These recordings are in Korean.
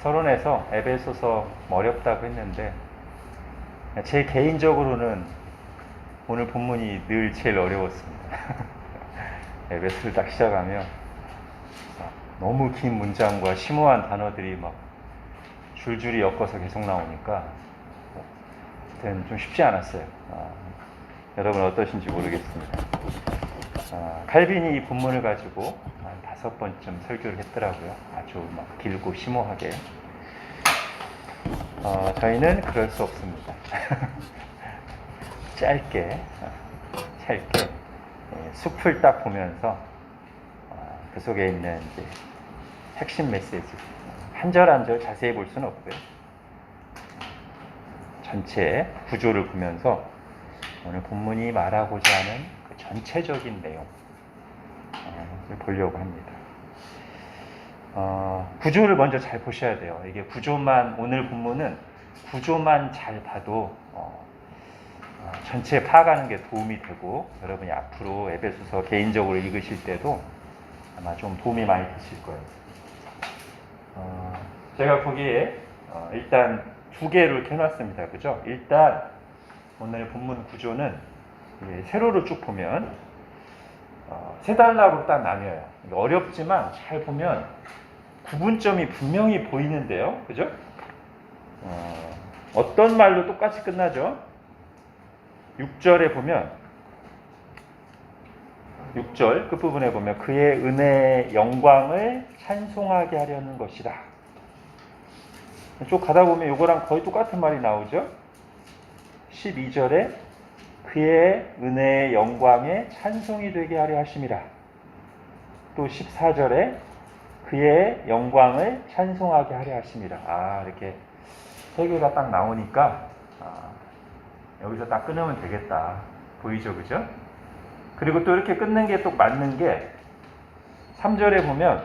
서론에서 에베소서 어렵다고 했는데 제 개인적으로는 오늘 본문이 늘 제일 어려웠습니다. 에베소를 딱 시작하면 너무 긴 문장과 심오한 단어들이 막 줄줄이 엮어서 계속 나오니까 좀 쉽지 않았어요. 여러분 어떠신지 모르겠습니다. 칼빈이 이 본문을 가지고 한 5번쯤 설교를 했더라고요. 아주 막 길고 심오하게. 저희는 그럴 수 없습니다. 짧게 숲을 딱 보면서 그 속에 있는 이제 핵심 메시지 한 절 한 절 자세히 볼 수는 없고요. 전체 구조를 보면서 오늘 본문이 말하고자 하는 그 전체적인 내용을 보려고 합니다. 구조를 먼저 잘 보셔야 돼요. 이게 오늘 본문은 구조만 잘 봐도 전체 파악하는 게 도움이 되고, 여러분이 앞으로 에베소서 개인적으로 읽으실 때도 아마 좀 도움이 많이 되실 거예요. 제가 거기에 일단 2개를 켜놨습니다. 그죠? 일단 오늘 본문 구조는 세로로 쭉 보면 3단락으로 딱 나뉘어요. 어렵지만 잘 보면 구분점이 분명히 보이는데요. 그죠? 어떤 말로 똑같이 끝나죠? 6절에 보면 6절 끝부분에 보면 그의 은혜의 영광을 찬송하게 하려는 것이다. 쭉 가다 보면 이거랑 거의 똑같은 말이 나오죠. 12절에 그의 은혜의 영광에 찬송이 되게 하려 하심이라. 또 14절에 그의 영광을 찬송하게 하려 하심이라. 이렇게 3개가 딱 나오니까 여기서 딱 끊으면 되겠다. 보이죠? 그죠? 그리고 또 이렇게 끊는 게 또 맞는 게 3절에 보면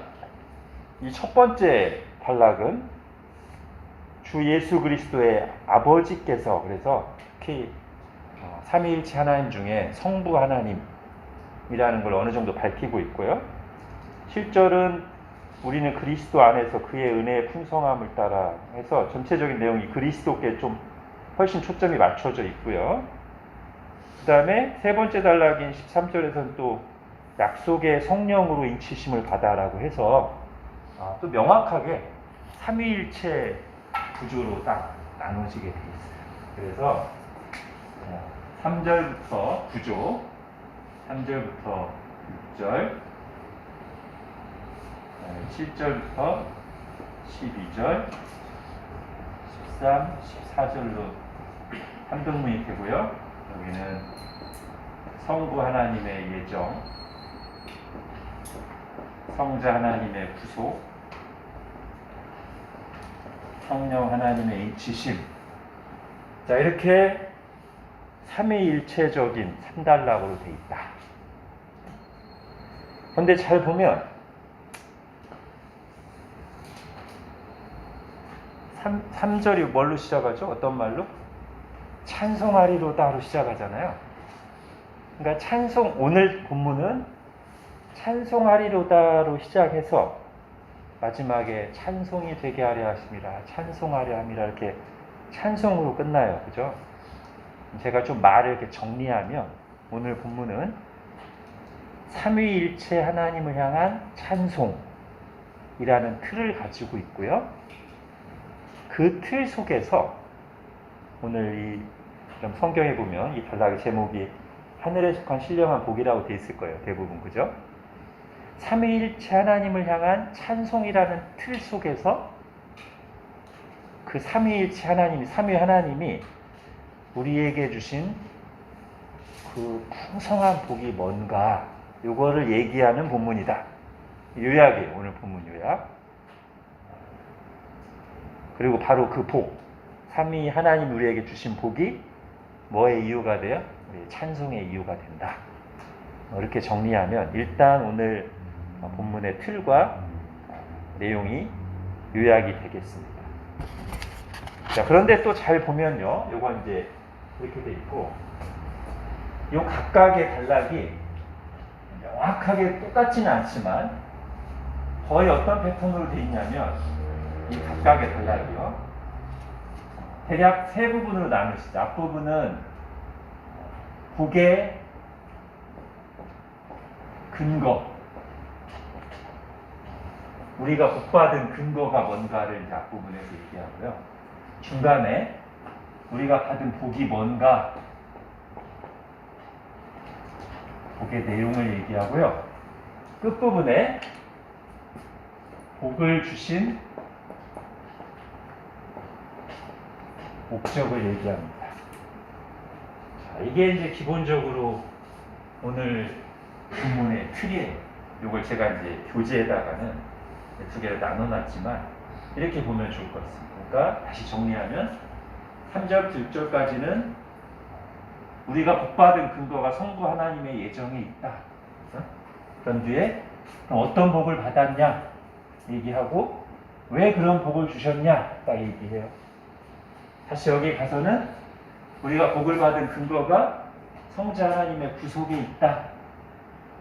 이 첫 번째 단락은 주 예수 그리스도의 아버지께서, 그래서 특히 삼위일체 하나님 중에 성부 하나님이라는 걸 어느 정도 밝히고 있고요. 7절은 우리는 그리스도 안에서 그의 은혜의 풍성함을 따라 해서 전체적인 내용이 그리스도께 좀 훨씬 초점이 맞춰져 있고요. 그 다음에 3번째 단락인 13절에서는 또 약속의 성령으로 인치심을 받아라고 해서 또 명확하게 삼위일체 구조로 딱 나눠지게 되어 있어요. 그래서 3절부터 구조, 3절부터 6절, 7절부터 12절, 13, 14절로 한등문이 되고요. 여기는 성부 하나님의 예정, 성자 하나님의 구속, 성령 하나님의 인치심. 자, 이렇게 삼위일체적인 3단락으로 되어 있다. 그런데 잘 보면 3절이 뭘로 시작하죠? 어떤 말로? 찬송하리로다로 시작하잖아요. 그러니까 오늘 본문은 찬송하리로다로 시작해서 마지막에 찬송이 되게 하려 하심이라, 찬송하려 함이라, 이렇게 찬송으로 끝나요. 그죠? 제가 좀 말을 이렇게 정리하면 오늘 본문은 삼위일체 하나님을 향한 찬송이라는 틀을 가지고 있고요. 그 틀 속에서 오늘 좀 성경에 보면 이 단락의 제목이 하늘에 속한 신령한 복이라고 되어 있을 거예요. 대부분. 그죠? 삼위일체 하나님을 향한 찬송이라는 틀 속에서 그 삼위일체 하나님이, 삼위 하나님이 우리에게 주신 그 풍성한 복이 뭔가, 요거를 얘기하는 본문이다. 요약이에요. 오늘 본문 요약. 그리고 바로 그 복, 삼위 하나님 우리에게 주신 복이 뭐의 이유가 돼요? 우리 찬송의 이유가 된다. 이렇게 정리하면 일단 오늘 본문의 틀과 내용이 요약이 되겠습니다. 자, 그런데 또 잘 보면요, 요건 이제 이렇게 돼 있고, 요 각각의 단락이 명확하게 똑같지는 않지만 거의 어떤 패턴으로 돼 있냐면 이 각각의 단락이요. 대략 세 부분으로 나누시죠. 앞부분은 복의 근거, 우리가 복받은 근거가 뭔가를 이제 앞부분에서 얘기하고요. 중간에 우리가 받은 복이 뭔가, 복의 내용을 얘기하고요. 끝부분에 복을 주신 목적을 얘기합니다. 자, 이게 이제 기본적으로 오늘 본문의 틀이에요. 이걸 제가 이제 교재에다가는 두 개를 나눠놨지만 이렇게 보면 좋을 것 같습니다. 그러니까 다시 정리하면 3절부터 6절까지는 우리가 복받은 근거가 성부 하나님의 예정에 있다. 그런 뒤에 어떤 복을 받았냐 얘기하고 왜 그런 복을 주셨냐 딱 얘기해요. 다시 여기 가서는 우리가 복을 받은 근거가 성자 하나님의 구속에 있다.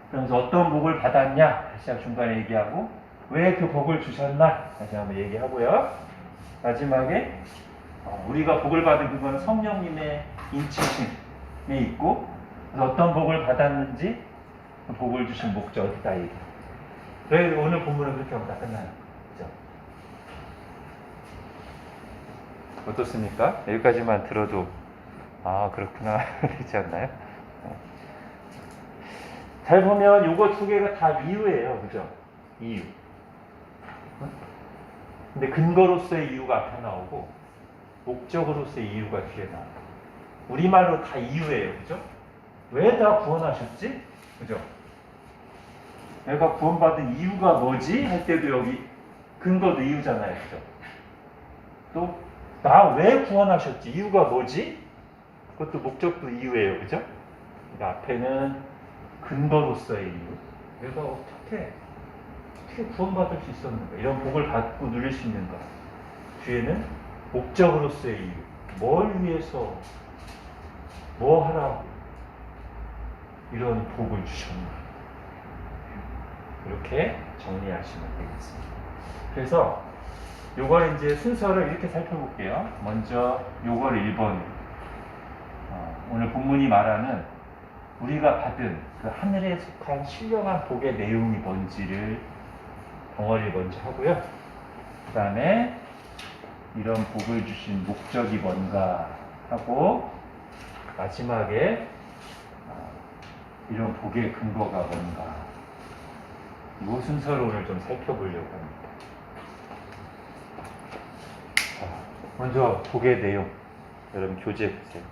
그러면서 어떤 복을 받았냐 다시 중간에 얘기하고 왜 그 복을 주셨나 다시 한번 얘기하고요. 마지막에 우리가 복을 받은 그건 성령님의 인치심에 있고 그래서 어떤 복을 받았는지 그 복을 주신 목적이다 얘기. 그래서 오늘 본문은 그렇게 하면 다 끝나요. 그죠? 어떻습니까? 여기까지만 들어도 그렇구나 되지 않나요? 잘 보면 요거 두 개가 다 이유예요. 그죠? 이유. 근데 근거로서의 이유가 앞에 나오고 목적으로서의 이유가 뒤에 나와요. 우리말로 다 이유예요. 그죠? 왜 다 구원하셨지? 그죠? 내가 구원받은 이유가 뭐지? 할 때도 여기 근거도 이유잖아요. 그죠? 또 나 왜 구원하셨지? 이유가 뭐지? 그것도 목적도 이유예요. 그죠? 그러니까 앞에는 근거로서의 이유. 내가 어떻게 구원받을 수 있었는가? 이런 복을 받고 누릴 수 있는가? 뒤에는 목적으로서의 이유. 뭘 위해서, 뭐 하라고 이런 복을 주셨나? 이렇게 정리하시면 되겠습니다. 그래서 요걸 이제 순서를 이렇게 살펴볼게요. 먼저 요걸 1번. 오늘 본문이 말하는 우리가 받은 그 하늘에 속한 신령한 복의 내용이 뭔지를 덩어리를 먼저 하고요. 그 다음에 이런 복을 주신 목적이 뭔가 하고 마지막에 이런 복의 근거가 뭔가 이 순서로 오늘 좀 살펴보려고 합니다. 먼저 복의 내용 여러분 교재에 보세요.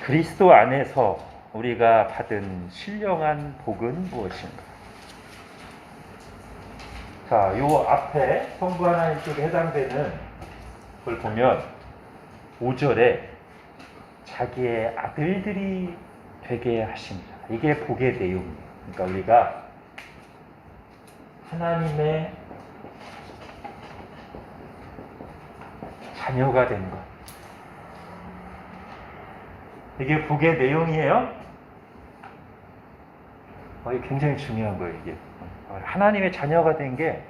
그리스도 안에서 우리가 받은 신령한 복은 무엇인가? 자, 요 앞에 성부 하나님 쪽에 해당되는 걸 보면 5절에 자기의 아들들이 되게 하십니다. 이게 복의 내용이에요. 그러니까 우리가 하나님의 자녀가 된 것. 이게 복의 내용이에요. 이게 굉장히 중요한 거예요. 이게 하나님의 자녀가 된 게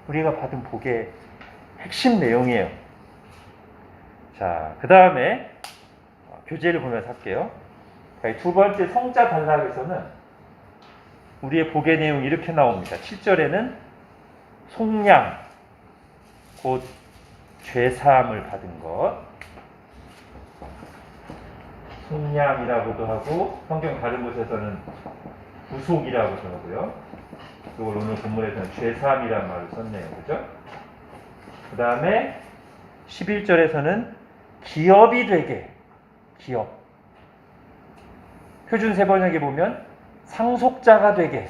우리가 받은 복의 핵심 내용이에요. 자, 그 다음에 교재를 보면서 할게요. 두 번째 성자 단락에서는 우리의 복의 내용이 이렇게 나옵니다. 7절에는 속량, 곧 죄사함을 받은 것. 속량이라고도 하고 성경 다른 곳에서는 구속이라고도 하고요. 이걸 오늘 본문에서는 죄사함이라는 말을 썼네요. 그죠? 그 다음에 11절에서는 기업이 되게, 기업. 표준 세번역에 보면 상속자가 되게,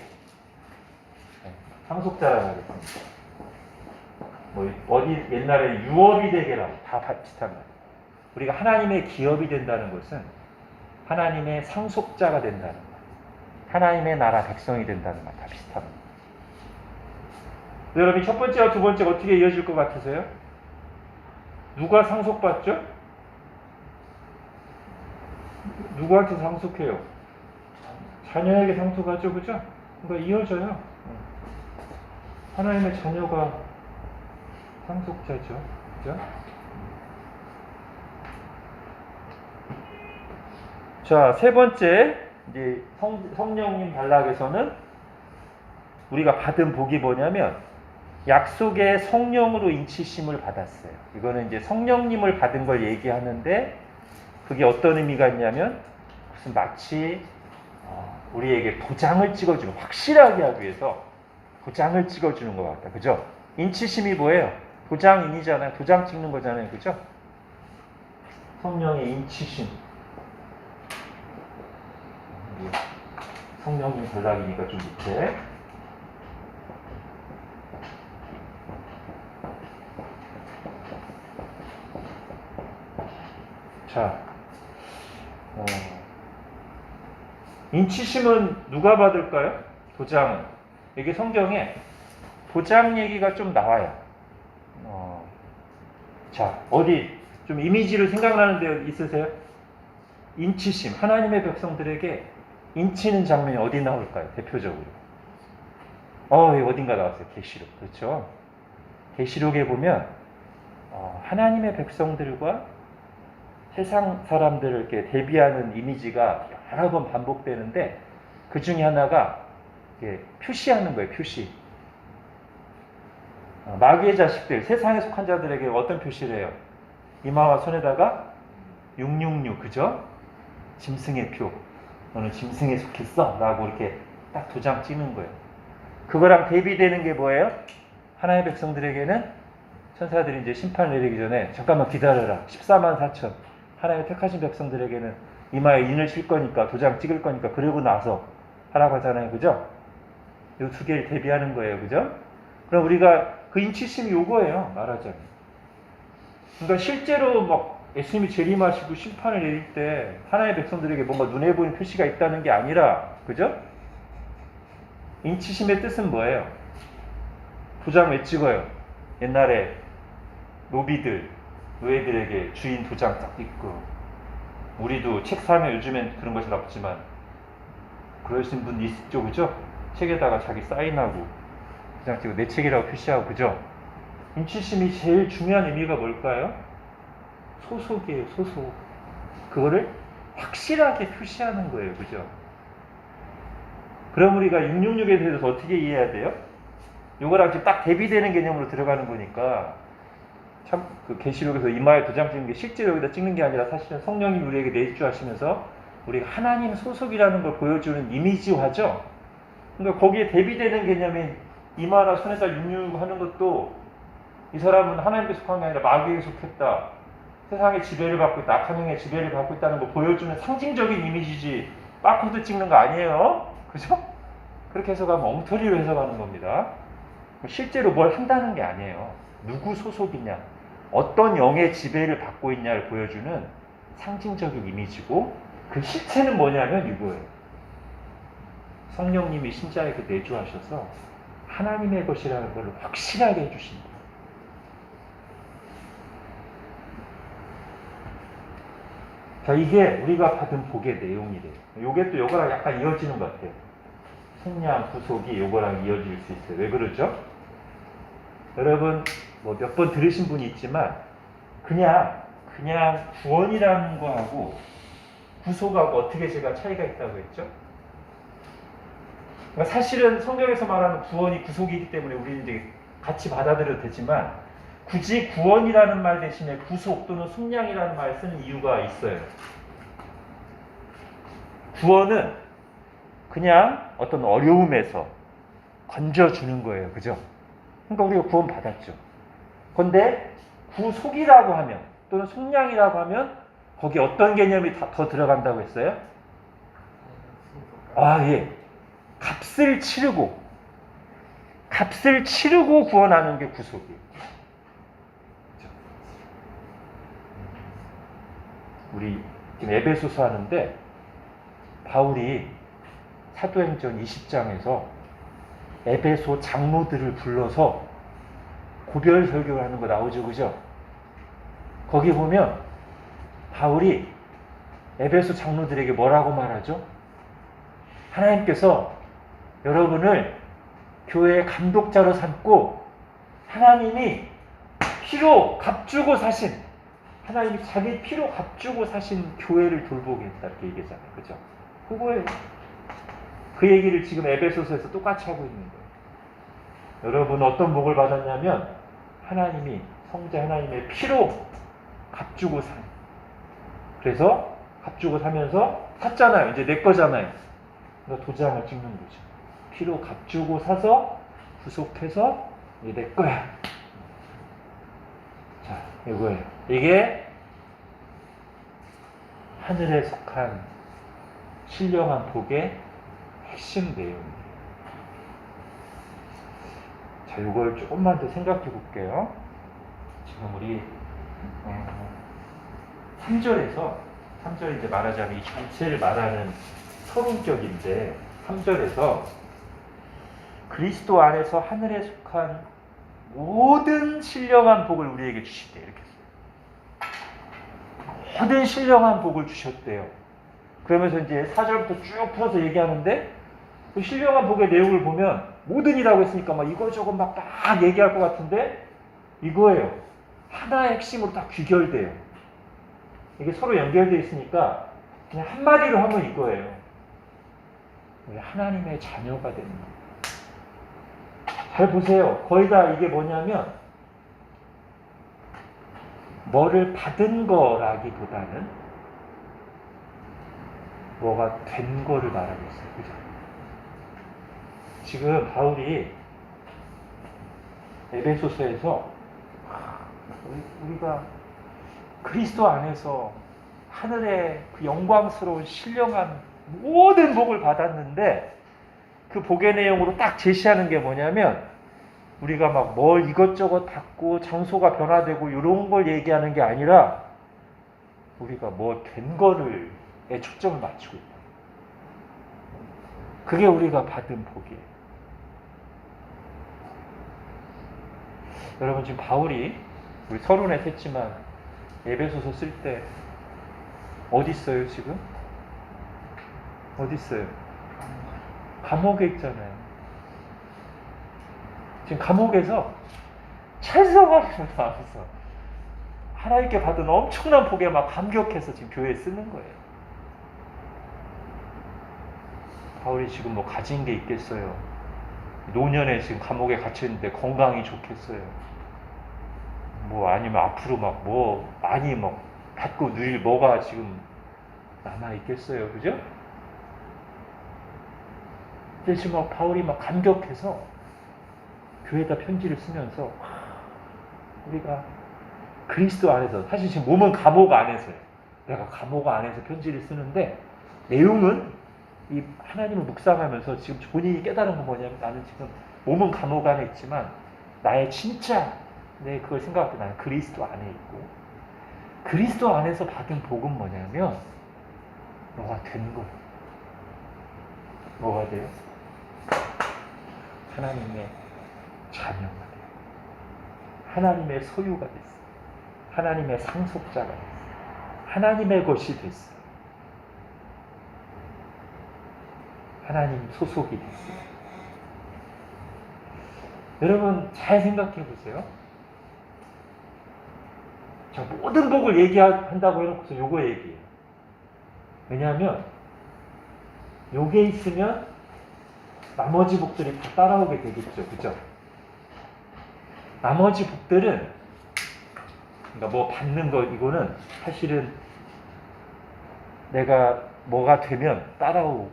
상속자라고 하겠습니다. 어디 옛날에 유업이 되게라고 다 비슷한 거예요. 우리가 하나님의 기업이 된다는 것은 하나님의 상속자가 된다는 것, 하나님의 나라 백성이 된다는 말 다 비슷합니다. 여러분 첫 번째와 두 번째가 어떻게 이어질 것 같으세요? 누가 상속받죠? 누구한테 상속해요? 자녀에게 상속하죠, 그죠? 그러니까 이어져요. 하나님의 자녀가 상속자죠. 그죠? 자, 세 번째, 이제 성령님 단락에서는 우리가 받은 복이 뭐냐면, 약속의 성령으로 인치심을 받았어요. 이거는 이제 성령님을 받은 걸 얘기하는데, 그게 어떤 의미가 있냐면, 무슨 마치 우리에게 도장을 찍어주는, 확실하게 하기 위해서 도장을 찍어주는 것 같다. 그죠? 인치심이 뭐예요? 도장인이잖아요. 도장 찍는 거잖아요. 그죠? 성령의 인치심. 성령님 전락이니까 좀 밑에. 자, 인치심은 누가 받을까요? 도장. 이게 성경에 도장 얘기가 좀 나와요. 자, 어디 좀 이미지로 생각나는 데 있으세요? 인치심. 하나님의 백성들에게 인치는 장면이 어디 나올까요? 대표적으로. 여기 어딘가 나왔어요. 계시록. 그렇죠? 계시록에 보면 하나님의 백성들과 세상 사람들을 이렇게 대비하는 이미지가 여러 번 반복되는데 그 중에 하나가 표시하는 거예요. 표시. 마귀의 자식들, 세상에 속한 자들에게 어떤 표시를 해요? 이마와 손에다가 666, 그죠? 짐승의 표. 너는 짐승에 속했어. 라고 이렇게 딱 도장 찍는 거예요. 그거랑 대비되는 게 뭐예요? 하나님의 백성들에게는 천사들이 이제 심판 내리기 전에 잠깐만 기다려라. 14만 4천. 하나님의 택하신 백성들에게는 이마에 인을 칠 거니까 도장 찍을 거니까 그러고 나서 하라고 하잖아요. 그죠? 이 두 개를 대비하는 거예요. 그죠? 그럼 우리가 그 인치심이 요거예요. 말하자면. 그러니까 실제로 막 예수님이 재림하시고 심판을 내릴 때 하나님의 백성들에게 뭔가 눈에 보이는 표시가 있다는 게 아니라, 그죠? 인치심의 뜻은 뭐예요? 도장 왜 찍어요? 옛날에 노비들, 노예들에게 주인 도장 딱 찍고, 우리도 책 사면 요즘엔 그런 거 잘 없지만 그러신 분 있죠, 그죠? 책에다가 자기 사인하고 도장 찍고 내 책이라고 표시하고, 그죠? 인치심이 제일 중요한 의미가 뭘까요? 소속이에요, 소속. 그거를 확실하게 표시하는 거예요, 그죠? 그럼 우리가 666에 대해서 어떻게 이해해야 돼요? 요거랑 지금 딱 대비되는 개념으로 들어가는 거니까, 참, 그 계시록에서 이마에 도장 찍는 게 실제로 여기다 찍는 게 아니라 사실은 성령이 우리에게 내주하시면서 우리가 하나님 소속이라는 걸 보여주는 이미지화죠? 그러니까 거기에 대비되는 개념인 이마나 손에다 666 하는 것도 이 사람은 하나님께 속한 게 아니라 마귀에게 속했다. 세상의 지배를 받고 있다. 악한 영의 지배를 받고 있다는 걸 보여주는 상징적인 이미지지 바코드 찍는 거 아니에요. 그죠? 그렇게 해석하면 엉터리로 해석하는 겁니다. 실제로 뭘 한다는 게 아니에요. 누구 소속이냐, 어떤 영의 지배를 받고 있냐를 보여주는 상징적인 이미지고, 그 실체는 뭐냐면 이거예요. 성령님이 신자에게 내주하셔서 하나님의 것이라는 걸 확실하게 해주신다. 자, 이게 우리가 받은 복의 내용이래요. 요게 또 요거랑 약간 이어지는 것 같아요. 생량, 구속이 요거랑 이어질 수 있어요. 왜 그러죠? 여러분 뭐 몇 번 들으신 분이 있지만 그냥 구원이라는 거하고 구속하고 어떻게 제가 차이가 있다고 했죠? 그러니까 사실은 성경에서 말하는 구원이 구속이기 때문에 우리는 이제 같이 받아들여도 되지만, 굳이 구원이라는 말 대신에 구속 또는 속량이라는 말을 쓰는 이유가 있어요. 구원은 그냥 어떤 어려움에서 건져주는 거예요. 그죠? 그러니까 우리가 구원 받았죠. 그런데 구속이라고 하면, 또는 속량이라고 하면 거기 어떤 개념이 더 들어간다고 했어요? 예. 값을 치르고 구원하는 게 구속이에요. 우리 지금 에베소서 하는데 바울이 사도행전 20장에서 에베소 장로들을 불러서 고별 설교를 하는 거 나오죠, 그죠? 거기 보면 바울이 에베소 장로들에게 뭐라고 말하죠? 하나님께서 여러분을 교회의 감독자로 삼고 하나님이 피로 값주고 사신, 하나님이 자기 피로 값주고 사신 교회를 돌보겠다 이렇게 얘기하잖아요. 그죠? 그거예요. 그 얘기를 지금 에베소서에서 똑같이 하고 있는 거예요. 여러분 어떤 복을 받았냐면 하나님이 성자 하나님의 피로 값주고 산. 그래서 값주고 사면서 샀잖아요. 이제 내 거잖아요. 그래서 도장을 찍는 거죠. 피로 값주고 사서 구속해서 이제 내 거야. 자, 이거예요. 이게 하늘에 속한 신령한 복의 핵심 내용이에요. 자, 이걸 조금만 더 생각해 볼게요. 지금 우리 3절에 이제 말하자면 이 전체를 말하는 서론격인데 3절에서 그리스도 안에서 하늘에 속한 모든 신령한 복을 우리에게 주시대 이렇게 써요. 모든 신령한 복을 주셨대요. 그러면서 이제 4절부터 쭉 풀어서 얘기하는데 그 신령한 복의 내용을 보면 모든이라고 했으니까 막 이거저거 막 얘기할 것 같은데 이거예요. 하나의 핵심으로 딱 귀결돼요. 이게 서로 연결되어 있으니까 그냥 한마디로 하면 이거예요. 하나님의 자녀가 되는 거예요. 잘 보세요. 거의 다 이게 뭐냐면 뭐를 받은 거라기보다는 뭐가 된 거를 말하고 있어요. 그죠? 지금 바울이 에베소서에서 우리가 그리스도 안에서 하늘의 그 영광스러운 신령한 모든 복을 받았는데 그 복의 내용으로 딱 제시하는 게 뭐냐면 우리가 막 뭘 이것저것 받고 장소가 변화되고 이런 걸 얘기하는 게 아니라 우리가 뭐 된 거를 초점을 맞추고 있다. 그게 우리가 받은 복이에요. 여러분 지금 바울이 우리 서론에 했지만 에베소서 쓸 때 어디 있어요 지금? 어디 있어요? 감옥에 있잖아요. 지금 감옥에서 최소한으로 나와서 하나님께 받은 엄청난 복에 막 감격해서 지금 교회에 쓰는 거예요. 바울이 지금 뭐 가진 게 있겠어요? 노년에 지금 감옥에 갇혀있는데 건강이 좋겠어요? 뭐 아니면 앞으로 막 뭐 많이 뭐 갖고 누릴 뭐가 지금 남아있겠어요? 그죠? 근데 지금 막 바울이 막 감격해서 교회에다 편지를 쓰면서 우리가 그리스도 안에서 사실 지금 몸은 감옥 안에서요. 내가 감옥 안에서 편지를 쓰는데 내용은 이 하나님을 묵상하면서 지금 본인이 깨달은 건 뭐냐면 나는 지금 몸은 감옥 안에 있지만 나의 진짜 그걸 생각할 때 나는 그리스도 안에 있고 그리스도 안에서 받은 복은 뭐냐면 너가 된 거예요. 뭐가 돼요? 하나님의 자녀가 돼요. 하나님의 소유가 됐어요. 하나님의 상속자가 됐어요. 하나님의 것이 됐어요. 하나님 소속이 됐어요. 여러분 잘 생각해 보세요. 자, 모든 복을 얘기한다고 해놓고서 요거 얘기해요. 왜냐하면 요게 있으면 나머지 복들이 다 따라오게 되겠죠. 그죠? 나머지 복들은 그러니까 뭐 받는 거 이거는 사실은 내가 뭐가 되면 따라와요.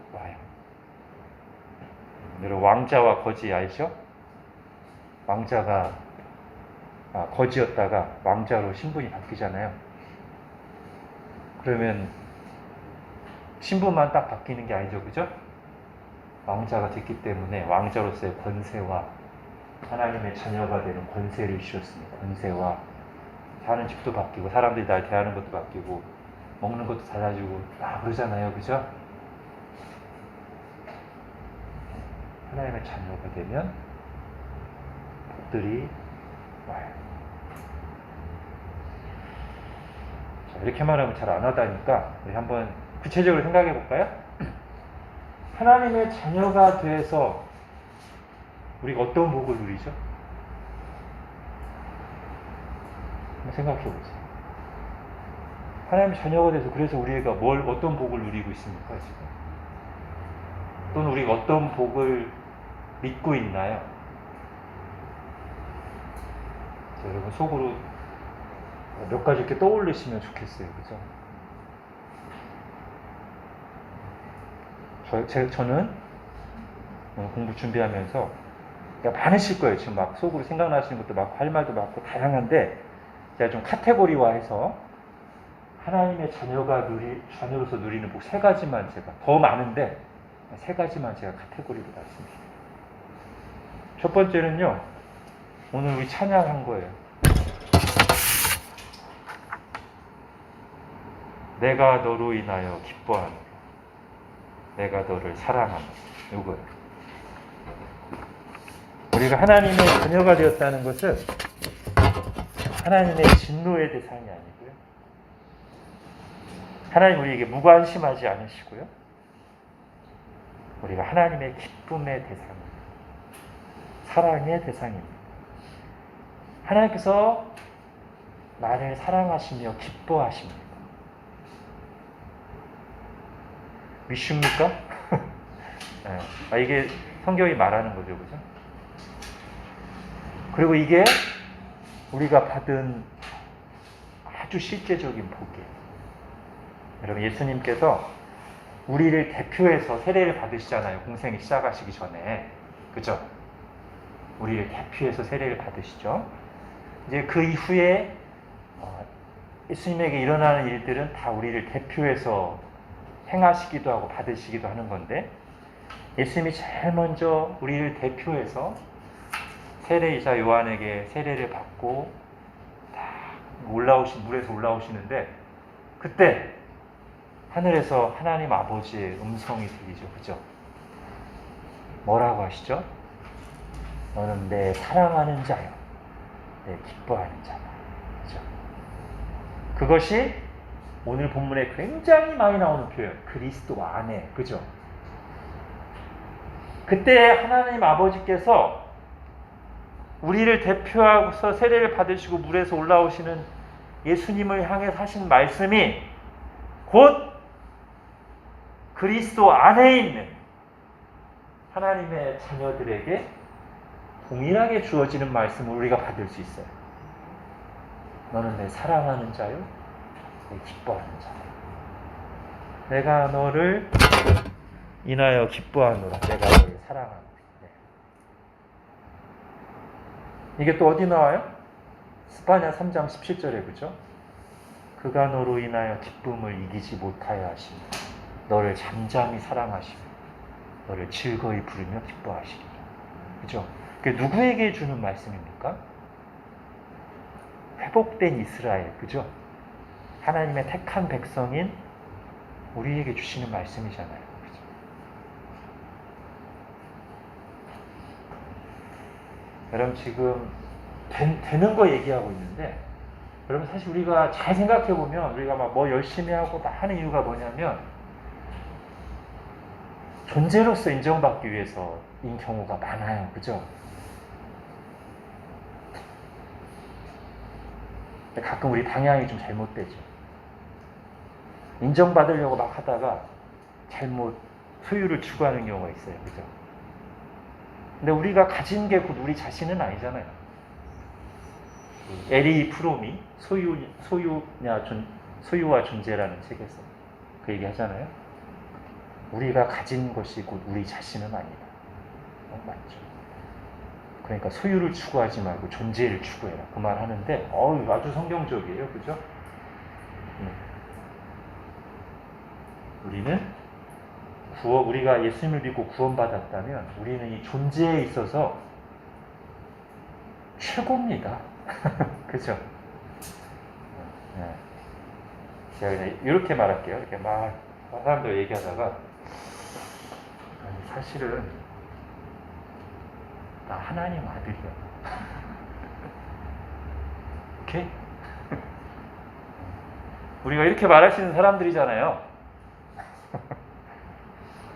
여러분 왕자와 거지 알죠? 왕자가 거지였다가 왕자로 신분이 바뀌잖아요. 그러면 신분만 딱 바뀌는 게 아니죠. 그죠? 왕자가 됐기 때문에 왕자로서의 권세와 하나님의 자녀가 되는 권세를 주셨습니다. 권세와 사는 집도 바뀌고 사람들이 날 대하는 것도 바뀌고 먹는 것도 달라지고 그러잖아요. 그죠? 하나님의 자녀가 되면 복들이 와요. 자, 이렇게 말하면 잘 안 와닿으니까 우리 한번 구체적으로 생각해 볼까요? 하나님의 자녀가 돼서 우리가 어떤 복을 누리죠? 한번 생각해 보세요. 하나님 자녀가 돼서 그래서 우리가 어떤 복을 누리고 있습니까, 지금? 또는 우리가 어떤 복을 믿고 있나요? 자, 여러분 속으로 몇 가지 이렇게 떠올리시면 좋겠어요, 그죠? 저는 오늘 공부 준비하면서 많으실 거예요. 지금 막 속으로 생각나시는 것도 많고 할 말도 많고 다양한데 제가 좀 카테고리화해서 하나님의 자녀로서 누리는 복 세 가지만 제가 더 많은데 세 가지만 제가 카테고리로 말씀드릴게요. 첫 번째는요. 오늘 우리 찬양한 거예요. 내가 너로 인하여 기뻐하노라. 내가 너를 사랑하노라. 이거예요. 우리가 하나님의 자녀가 되었다는 것은 하나님의 진노의 대상이 아니고요. 하나님 우리에게 무관심하지 않으시고요. 우리가 하나님의 기쁨의 대상입니다. 사랑의 대상입니다. 하나님께서 나를 사랑하시며 기뻐하십니다. 믿습니까? 네. 이게 성경이 말하는 거죠, 그죠? 그리고 이게 우리가 받은 아주 실제적인 복이에요. 여러분, 예수님께서 우리를 대표해서 세례를 받으시잖아요. 공생이 시작하시기 전에. 그죠? 우리를 대표해서 세례를 받으시죠. 이제 그 이후에 예수님에게 일어나는 일들은 다 우리를 대표해서 행하시기도 하고 받으시기도 하는 건데 예수님이 제일 먼저 우리를 대표해서 세례이사 요한에게 세례를 받고 물에서 올라오시는데 그때 하늘에서 하나님 아버지의 음성이 들리죠. 그죠? 뭐라고 하시죠? 너는 내 사랑하는 자요. 내 기뻐하는 자다. 그죠? 그것이 오늘 본문에 굉장히 많이 나오는 표현. 그리스도 안에. 그죠? 그때 하나님 아버지께서 우리를 대표하고서 세례를 받으시고 물에서 올라오시는 예수님을 향해 하신 말씀이 곧 그리스도 안에 있는 하나님의 자녀들에게 동일하게 주어지는 말씀을 우리가 받을 수 있어요. 너는 내 사랑하는 자요, 내 기뻐하는 자요. 내가 너를 인하여 기뻐하노라. 내가 너를 사랑하노라. 네. 이게 또 어디 나와요? 스바냐 3장 17절에 그죠? 그가 너로 인하여 기쁨을 이기지 못하여 하시며 너를 잠잠히 사랑하시며 너를 즐거이 부르며 기뻐하시리라. 그죠? 그게 누구에게 주는 말씀입니까? 회복된 이스라엘, 그죠? 하나님의 택한 백성인 우리에게 주시는 말씀이잖아요. 그죠? 여러분 지금 되는 거 얘기하고 있는데 여러분 사실 우리가 잘 생각해보면 우리가 막 뭐 열심히 하고 막 하는 이유가 뭐냐면 존재로서 인정받기 위해서인 경우가 많아요. 그죠? 가끔 우리 방향이 좀 잘못되죠. 인정받으려고 막 하다가 잘못 소유를 추구하는 경우가 있어요. 그죠? 근데 우리가 가진 게 곧 우리 자신은 아니잖아요. 에리 프롬이 소유와 존재라는 책에서 그 얘기 하잖아요. 우리가 가진 것이 곧 우리 자신은 아니다. 맞죠? 그러니까 소유를 추구하지 말고 존재를 추구해라. 그 말 하는데, 아주 성경적이에요. 그죠? 우리가 예수님을 믿고 구원받았다면, 우리는 이 존재에 있어서 최고입니다. 그죠? 네. 제가 그냥 이렇게 말할게요. 이렇게 막 사람들 얘기하다가, 사실은 나 하나님 아들이야. 오케이? 우리가 이렇게 말할 수 있는 사람들이잖아요.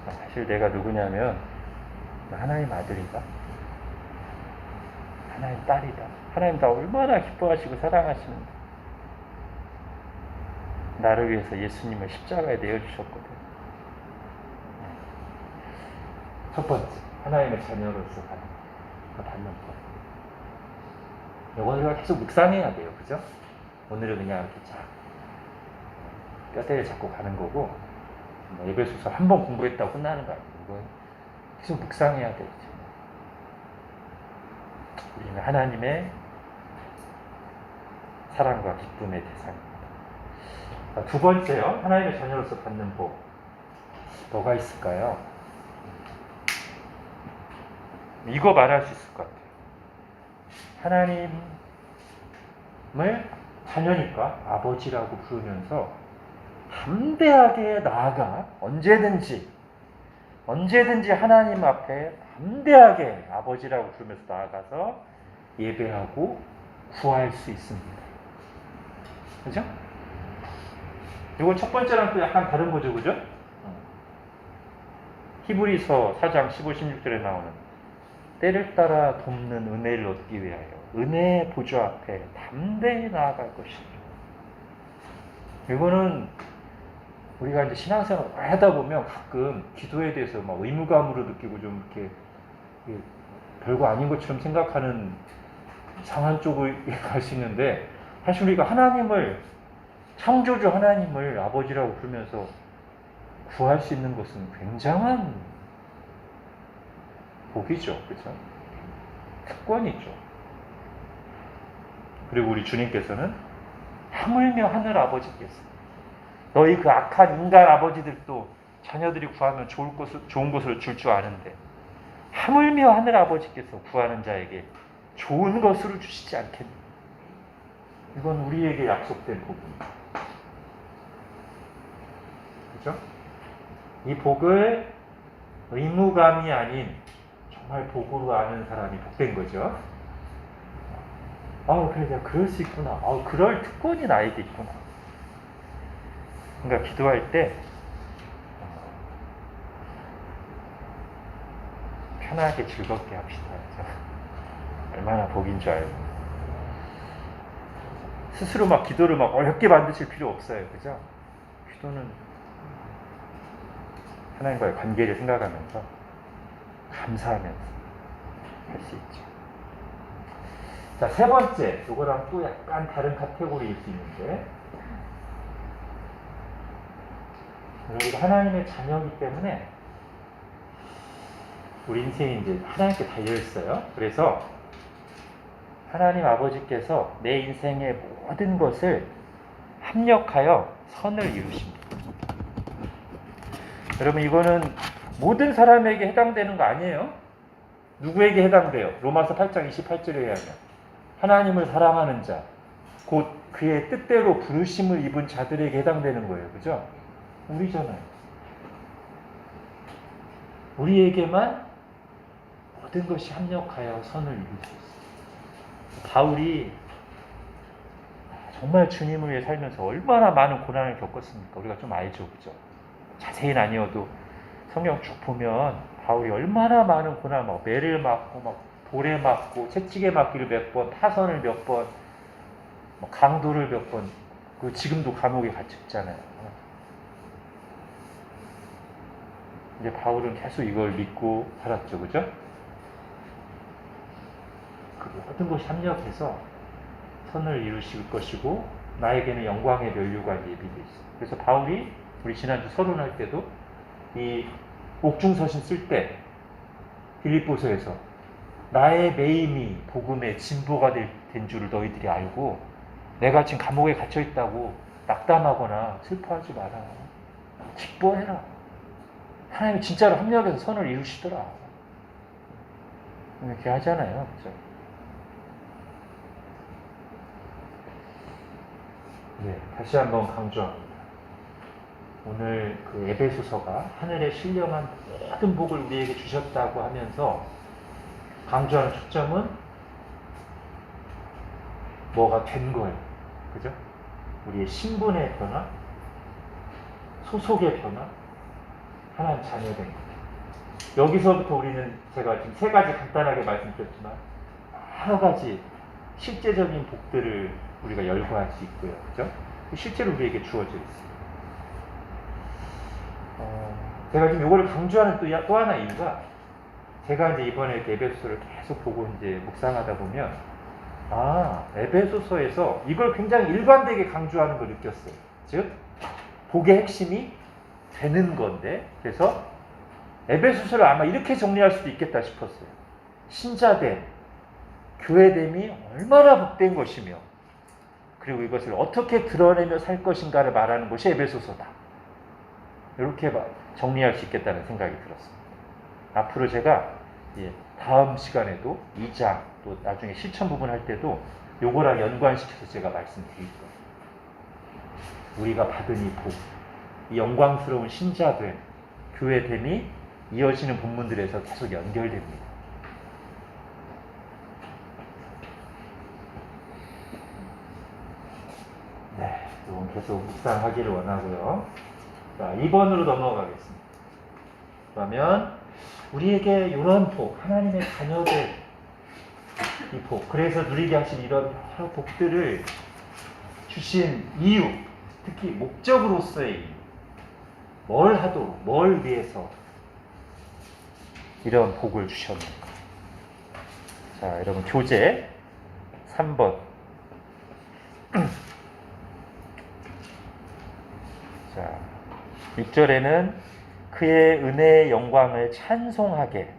사실 내가 누구냐면 나 하나님 아들이다. 하나님 딸이다. 하나님 나 얼마나 기뻐하시고 사랑하시는데 나를 위해서 예수님을 십자가에 내어주셨거든. 첫 번째, 하나님의 자녀로서 받는 것. 이거는 우리가 계속 묵상해야 돼요. 그죠? 오늘은 그냥 이렇게 뼈대를 잡고 가는 거고, 에베소서 한 번 공부했다고 끝나는 거 아니에요. 이거 계속 묵상해야 돼요. 우리는 하나님의 사랑과 기쁨의 대상입니다. 두 번째요. 하나님의 자녀로서 받는 복. 뭐가 있을까요? 이거 말할 수 있을 것 같아요. 하나님을 자녀니까 아버지라고 부르면서 담대하게 나아가 언제든지 하나님 앞에 담대하게 아버지라고 부르면서 나아가서 예배하고 구할 수 있습니다. 그죠? 이건 첫 번째랑 또 약간 다른 거죠, 그죠? 히브리서 4장 15, 16절에 나오는 때를 따라 돕는 은혜를 얻기 위하여 은혜의 보좌 앞에 담대히 나아갈 것이다. 이거는 우리가 이제 신앙생활을 하다 보면 가끔 기도에 대해서 막 의무감으로 느끼고 좀 이렇게 별거 아닌 것처럼 생각하는 이상한 쪽을 갈 수 있는데, 사실 우리가 하나님을, 창조주 하나님을 아버지라고 부르면서 구할 수 있는 것은 굉장한 복이죠. 그렇죠? 특권이죠. 그리고 우리 주님께서는 하물며 하늘 아버지께서 너희 그 악한 인간 아버지들도 자녀들이 구하면 좋은 것을 줄 줄 아는데 하물며 하늘 아버지께서 구하는 자에게 좋은 것으로 주시지 않겠니? 이건 우리에게 약속된 복입니다. 그렇죠? 이 복을 의무감이 아닌 정말 복으로 아는 사람이 복된 거죠. 그래, 내가 그럴 수 있구나. 그럴 특권이 나에게 있구나. 그러니까 기도할 때 편하게 즐겁게 합시다. 얼마나 복인 줄 알고. 스스로 막 기도를 막 어렵게 만드실 필요 없어요. 그죠? 기도는 하나님과의 관계를 생각하면서 감사하면서 할 수 있죠. 자, 세 번째, 이거랑 또 약간 다른 카테고리일 수 있는데, 우리가 하나님의 자녀이기 때문에 우리 인생이 이제 하나님께 달려있어요. 그래서 하나님 아버지께서 내 인생의 모든 것을 합력하여 선을 이루십니다. 여러분, 이거는 모든 사람에게 해당되는 거 아니에요? 누구에게 해당돼요? 로마서 8장 28절에 의하면 하나님을 사랑하는 자, 곧 그의 뜻대로 부르심을 입은 자들에게 해당되는 거예요. 그죠? 우리잖아요. 우리에게만 모든 것이 합력하여 선을 이룰 수 있어요. 바울이 정말 주님을 위해 살면서 얼마나 많은 고난을 겪었습니까? 우리가 좀 알죠. 그죠? 자세히는 아니어도 성경 쭉 보면 바울이 얼마나 많은 고난, 막 매를 맞고, 막 돌에 맞고, 채찍에 맞기를 몇 번, 타선을 몇 번, 강도를 몇 번, 그리고 지금도 감옥에 갇혀 있잖아요. 이제 바울은 계속 이걸 믿고 살았죠. 그죠? 그 모든 것이 합력해서 선을 이루실 것이고 나에게는 영광의 면류관 예비되어 있어요. 그래서 바울이 우리 지난주 서론할 때도 이 옥중서신 쓸 때 빌립보서에서 나의 매임이 복음의 진보가 된 줄을 너희들이 알고 내가 지금 감옥에 갇혀 있다고 낙담하거나 슬퍼하지 마라. 기뻐해라. 하나님이 진짜로 합력해서 선을 이루시더라. 이렇게 하잖아요. 그렇죠? 네, 다시 한번 강조합니다. 오늘 그 에베소서가 하늘의 신령한 모든 복을 우리에게 주셨다고 하면서 강조하는 초점은 뭐가 된 거예요. 그죠? 우리의 신분의 변화, 소속의 변화, 하나님 자녀된 것. 여기서부터 우리는 제가 지금 세 가지 간단하게 말씀드렸지만 여러 가지 실제적인 복들을 우리가 열거할 수 있고요. 그죠? 실제로 우리에게 주어져 있어요. 제가 지금 이거를 강조하는 또 하나 이유가, 제가 이제 이번에 이렇게 에베소서를 계속 보고 이제 묵상하다 보면, 에베소서에서 이걸 굉장히 일관되게 강조하는 걸 느꼈어요. 즉, 복의 핵심이 되는 건데, 그래서 에베소서를 아마 이렇게 정리할 수도 있겠다 싶었어요. 신자됨, 교회됨이 얼마나 복된 것이며, 그리고 이것을 어떻게 드러내며 살 것인가를 말하는 것이 에베소서다. 이렇게 정리할 수 있겠다는 생각이 들었습니다. 앞으로 제가 다음 시간에도 2장, 또 나중에 실천 부분 할 때도 요거랑 연관시켜서 제가 말씀드릴 거예요. 우리가 받은 이 복, 이 영광스러운 신자됨, 교회됨이 이어지는 본문들에서 계속 연결됩니다. 네, 이건 계속 묵상하기를 원하고요. 자, 2번으로 넘어가겠습니다. 그러면 우리에게 이런 복, 하나님의 자녀들 이 복, 그래서 누리게 하신 이런 여러 복들을 주신 이유, 특히 목적으로서의 이유, 뭘 하도록, 뭘 위해서 이런 복을 주셨는가. 자, 여러분 교재 3번. 자, 6절에는 그의 은혜의 영광을 찬송하게,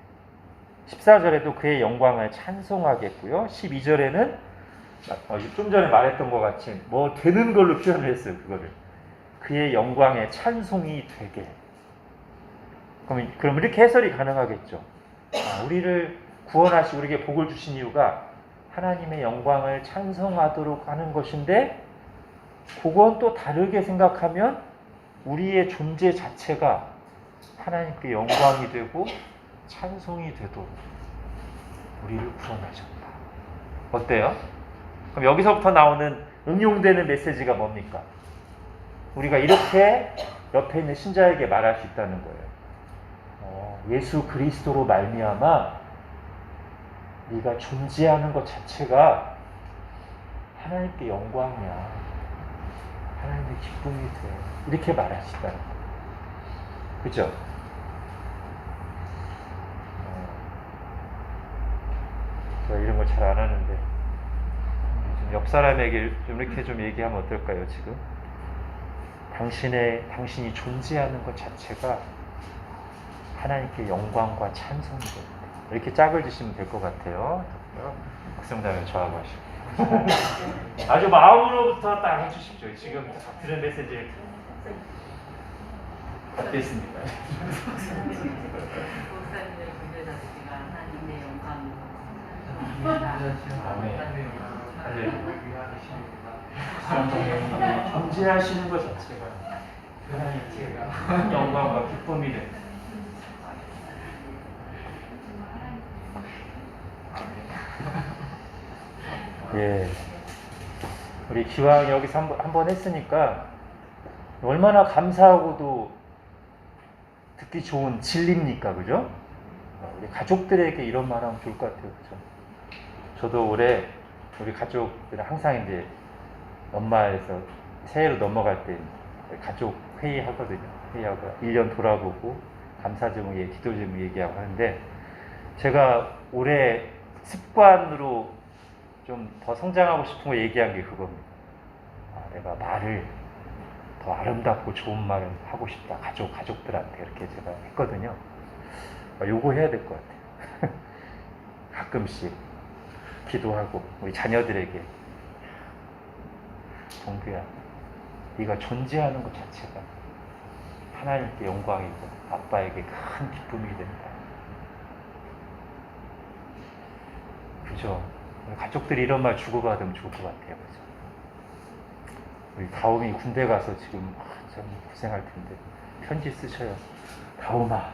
14절에도 그의 영광을 찬송하게 했고요. 12절에는 좀 전에 말했던 것 같이 뭐 되는 걸로 표현을 했어요. 그거를 그의 영광의 찬송이 되게. 그럼 이렇게 해설이 가능하겠죠. 우리를 구원하시고 우리에게 복을 주신 이유가 하나님의 영광을 찬송하도록 하는 것인데, 그건 또 다르게 생각하면 우리의 존재 자체가 하나님께 영광이 되고 찬송이 되도록 우리를 구원하셨다. 어때요? 그럼 여기서부터 나오는 응용되는 메시지가 뭡니까? 우리가 이렇게 옆에 있는 신자에게 말할 수 있다는 거예요. 예수 그리스도로 말미암아 네가 존재하는 것 자체가 하나님께 영광이야. 하나님의 기쁨이 돼. 이렇게 말할 수 있다는 거예요. 그죠? 저 이런 거 잘 안 하는데 좀 옆 사람에게 좀 이렇게 좀 얘기하면 어떨까요? 지금 당신이 존재하는 것 자체가 하나님께 영광과 찬송이 됩니다. 이렇게 짝을 지시면 될 것 같아요. 박성담을 저하고 하시고 아주 마음으로부터 딱 해주십시오. 지금 들은 메시지 어땠습니까? 존재하시는 것 자체가 하나님께 영광과 기쁨이 됩니다. 예, 우리 기왕 여기서 한번 했으니까 얼마나 감사하고도 듣기 좋은 진리입니까, 그죠? 우리 가족들에게 이런 말하면 좋을 것 같아요, 그죠? 저도 올해 우리 가족들은 항상 이제 연말에서 새해로 넘어갈 때 가족 회의하거든요. 회의하고 1년 돌아보고 감사 제목, 기도 제목 얘기하고 하는데, 제가 올해 습관으로 좀 더 성장하고 싶은 거 얘기한 게 그겁니다. 내가 말을 더 아름답고 좋은 말을 하고 싶다. 가족들한테 이렇게 제가 했거든요. 요거 해야 될 것 같아요. 가끔씩 기도하고 우리 자녀들에게, 동규야, 네가 존재하는 것 자체가 하나님께 영광이고 아빠에게 큰 기쁨이 된다. 그죠? 가족들이 이런 말 주고받으면 좋을 것 같아요. 그죠? 우리 다움이 군대 가서 지금 참 고생할 텐데 편지 쓰셔요. 다움아,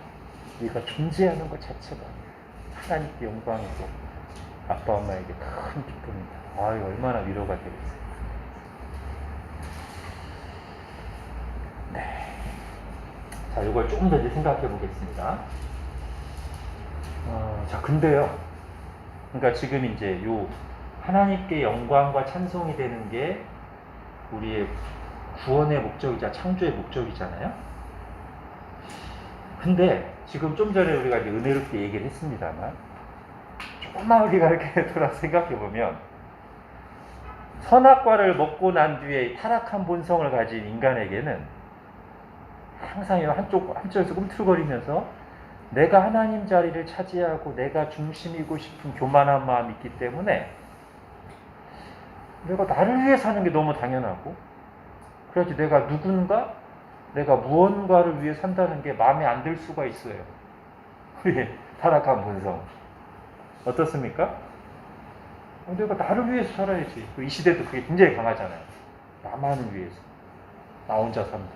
네가 존재하는 것 자체가 하나님께 영광이고 아빠 엄마에게 큰 기쁨이다. 아유, 얼마나 위로가 되겠어요. 네. 자, 이걸 조금 더 이제 생각해 보겠습니다. 자, 근데요. 그러니까 지금 이제 요 하나님께 영광과 찬송이 되는 게 우리의 구원의 목적이자 창조의 목적이잖아요. 근데 지금 좀 전에 우리가 이제 은혜롭게 얘기를 했습니다만, 조금만 우리가 이렇게 돌아 생각해 보면, 선악과를 먹고 난 뒤에 타락한 본성을 가진 인간에게는 항상 한쪽에서 꿈틀거리면서 내가 하나님 자리를 차지하고 내가 중심이고 싶은 교만한 마음이 있기 때문에 내가 나를 위해 사는 게 너무 당연하고, 그래야지 내가 누군가, 내가 무언가를 위해 산다는 게 마음에 안 들 수가 있어요. 우리의 타락한 본성. 어떻습니까? 내가 나를 위해서 살아야지. 이 시대도 그게 굉장히 강하잖아요. 나만을 위해서. 나 혼자 산다.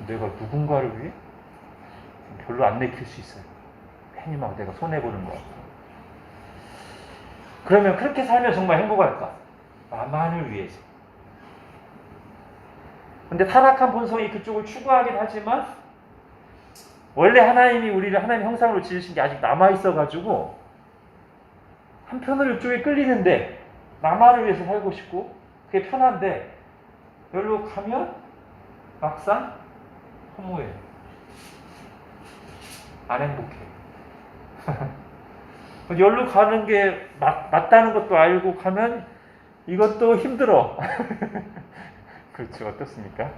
내가 누군가를 위해? 별로 안 내킬 수 있어요. 괜히 막 내가 손해보는 것 같고. 그러면 그렇게 살면 정말 행복할까? 나만을 위해서. 근데 타락한 본성이 그쪽을 추구하긴 하지만 원래 하나님이 우리를 하나님 형상으로 지으신 게 아직 남아있어가지고 한편으로 이쪽에 끌리는데 나만을 위해서 살고 싶고 그게 편한데 여기로 가면 막상 허무해요. 안 행복해. 여기로 가는 게 맞다는 것도 알고 가면 이것도 힘들어. 그렇죠. 어떻습니까?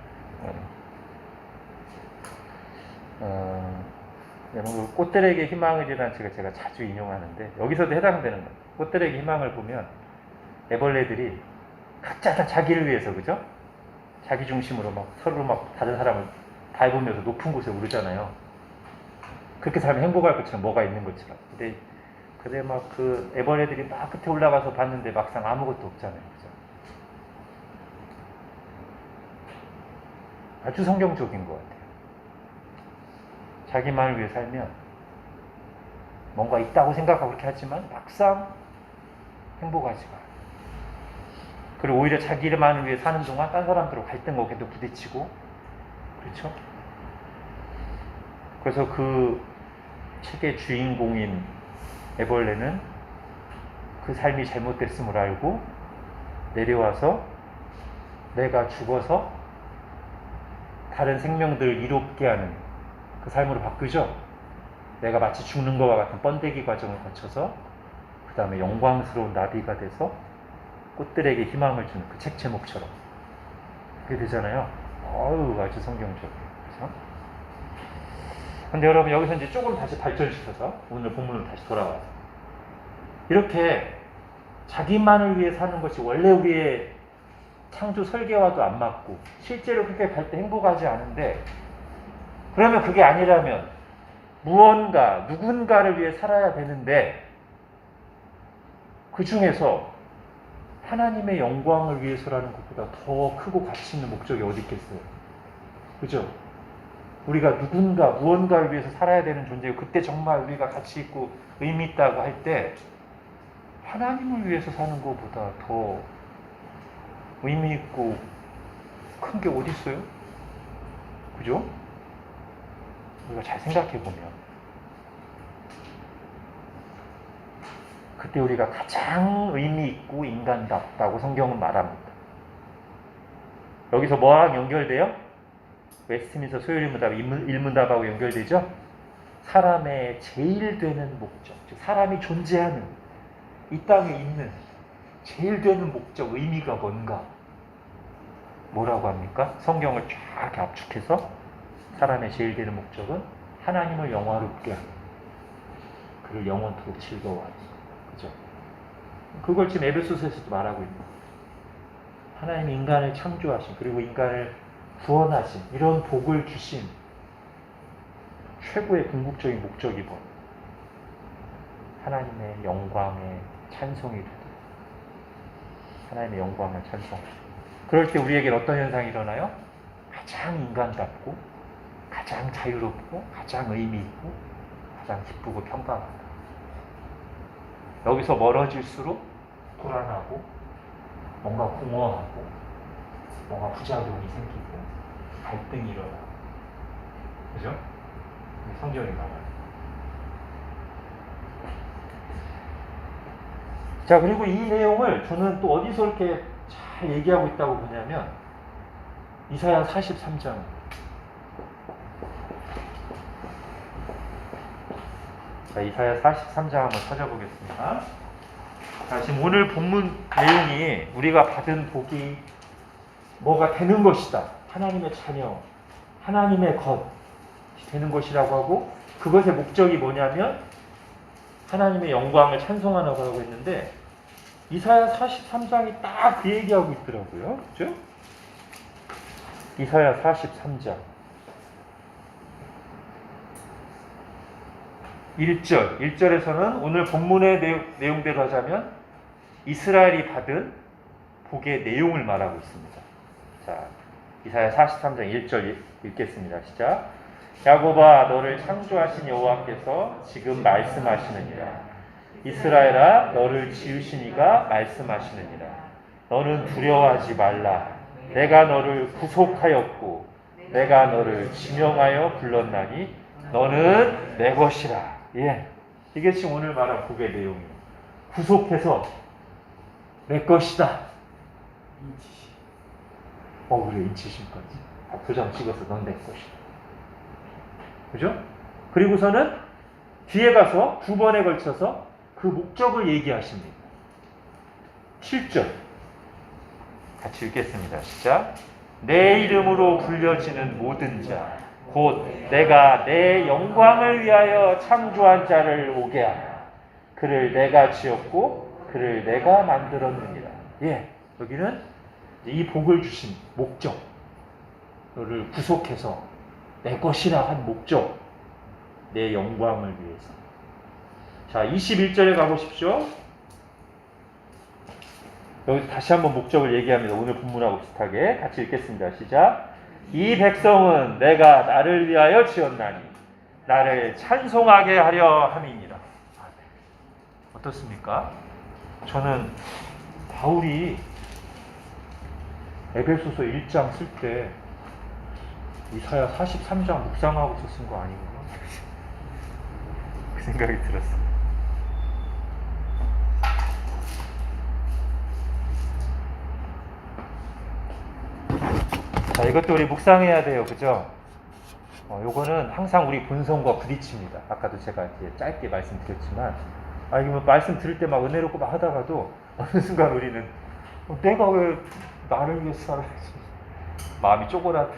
꽃들에게 희망을이라는 책을 제가 자주 인용하는데 여기서도 해당되는 거예요. 꽃들에게 희망을 보면 애벌레들이 각자 다 자기를 위해서, 그죠? 자기 중심으로 막 서로 막 다른 사람을 밟으면서 높은 곳에 오르잖아요. 그렇게 살면 행복할 것처럼 뭐가 있는 것처럼. 근데 막 그 애벌레들이 막 끝에 올라가서 봤는데 막상 아무것도 없잖아요. 그죠? 아주 성경적인 것 같아요. 자기만을 위해 살면 뭔가 있다고 생각하고 그렇게 하지만 막상 행복하지 마. 그리고 오히려 자기만을 위해 사는 동안 딴 사람들하고 갈등과 계속 부딪히고, 그렇죠? 그래서 그 책의 주인공인 애벌레는 그 삶이 잘못됐음을 알고 내려와서 내가 죽어서 다른 생명들을 이롭게 하는 그 삶으로 바꾸죠. 내가 마치 죽는 것과 같은 번데기 과정을 거쳐서 그 다음에 영광스러운 나비가 돼서 꽃들에게 희망을 주는 그 책 제목처럼 그게 되잖아요. 아주 성경적이에요. 그렇죠? 근데 여러분 여기서 이제 조금 다시 발전시켜서 오늘 본문으로 다시 돌아와서 이렇게 자기만을 위해 사는 것이 원래 우리의 창조 설계와도 안 맞고 실제로 그렇게 갈 때 행복하지 않은데, 그러면 그게 아니라면 무언가 누군가를 위해 살아야 되는데 그 중에서 하나님의 영광을 위해서라는 것보다 더 크고 가치 있는 목적이 어디 있겠어요? 그죠? 우리가 누군가 무언가를 위해서 살아야 되는 존재고 그때 정말 우리가 가치 있고 의미 있다고 할 때 하나님을 위해서 사는 것보다 더 의미 있고 큰 게 어디 있어요? 그죠? 우리가 잘 생각해 보면 그때 우리가 가장 의미 있고 인간답다고 성경은 말합니다. 여기서 뭐랑 연결돼요? 웨스트민스터 소요일문답 일문답하고 연결되죠? 사람의 제일 되는 목적, 즉 사람이 존재하는 이 땅에 있는 제일 되는 목적, 의미가 뭔가? 뭐라고 합니까? 성경을 쫙 이렇게 압축해서 사람의 제일 되는 목적은 하나님을 영화롭게 하는, 그를 영원토록 즐거워하는, 그죠? 그걸 지금 에베소서에서도 말하고 있는 거예요. 하나님이 인간을 창조하신, 그리고 인간을 구원하신, 이런 복을 주신 최고의 궁극적인 목적이 뭐? 하나님의 영광에 찬송이 되도록. 하나님의 영광을 찬송. 그럴 때 우리에겐 어떤 현상이 일어나요? 가장 인간답고 가장 자유롭고 가장 의미 있고 가장 기쁘고 평강하다. 여기서 멀어질수록 불안하고 뭔가 공허하고 뭔가 부작용이 생기고 갈등이 일어나고, 그죠? 성경이 말해요. 자, 그리고 이 내용을 저는 또 어디서 이렇게 잘 얘기하고 있다고 보냐면 이사야 43장. 자, 이사야 43장 한번 찾아보겠습니다. 자, 지금 오늘 본문 내용이 우리가 받은 복이 뭐가 되는 것이다. 하나님의 자녀, 하나님의 것 되는 것이라고 하고, 그것의 목적이 뭐냐면 하나님의 영광을 찬송하라고 하고 있는데, 이사야 43장이 딱 그 얘기하고 있더라고요. 그죠? 이사야 43장 1절에서는 오늘 본문의 내용대로 하자면 이스라엘이 받은 복의 내용을 말하고 있습니다. 자, 이사야 43장 1절 읽겠습니다. 시작. 야곱아, 너를 창조하신 여호와께서 지금 말씀하시느니라. 이스라엘아, 너를 지으신 이가 말씀하시느니라. 너는 두려워하지 말라. 내가 너를 구속하였고 내가 너를 지명하여 불렀나니 너는 내 것이라. 예, 이게 지금 오늘 말한 복의 내용이에요. 구속해서 내 것이다. 인치심. 그래, 인치심까지. 도장 찍어서 넌 내 것이다. 그죠? 그리고서는 뒤에 가서 두 번에 걸쳐서 그 목적을 얘기하십니다. 7절 같이 읽겠습니다. 시작. 내 이름으로 불려지는 모든 자, 곧 내가 내 영광을 위하여 창조한 자를 오게 하라. 그를 내가 지었고 그를 내가 만들었느니라. 예, 여기는 이 복을 주신 목적, 너를 구속해서 내 것이라 한 목적, 내 영광을 위해서. 자, 21절에 가보십시오. 여기 다시 한번 목적을 얘기합니다. 오늘 본문하고 비슷하게 같이 읽겠습니다. 시작. 이 백성은 내가 나를 위하여 지었나니 나를 찬송하게 하려 함이니라. 어떻습니까? 저는 바울이 에베소서 1장 쓸 때 이사야 43장 묵상하고서 쓴 거 아닌가? 그 생각이 들었어요. 자, 이것도 우리 묵상해야 돼요. 그죠? 요거는 항상 우리 본성과 부딪힙니다. 아까도 제가 이제 짧게 말씀드렸지만, 이거 뭐 말씀 들을 때 막 은혜롭고 막 하다가도 어느 순간 우리는 내가 왜 나를 위해서 살아야지? 마음이 쪼그라들어.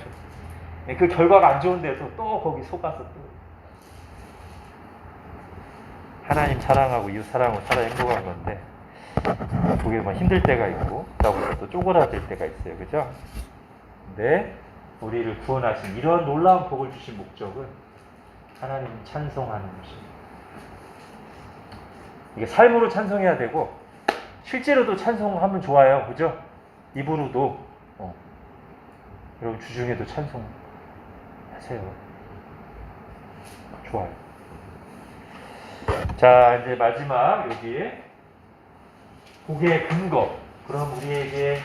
그 결과가 안 좋은데도 또 거기 속아서 또 하나님 사랑하고 이웃 사랑하고 살아 행복한 건데, 그게 뭐 힘들 때가 있고 그러고 또 쪼그라들 때가 있어요. 그죠? 근데 우리를 구원하신 이런 놀라운 복을 주신 목적은 하나님 찬송하는 것입니다. 이게 삶으로 찬송해야 되고 실제로도 찬송하면 좋아요. 그죠? 입으로도 여러분 주중에도 찬송하세요. 좋아요. 자, 이제 마지막 여기에 복의 근거. 그럼 우리에게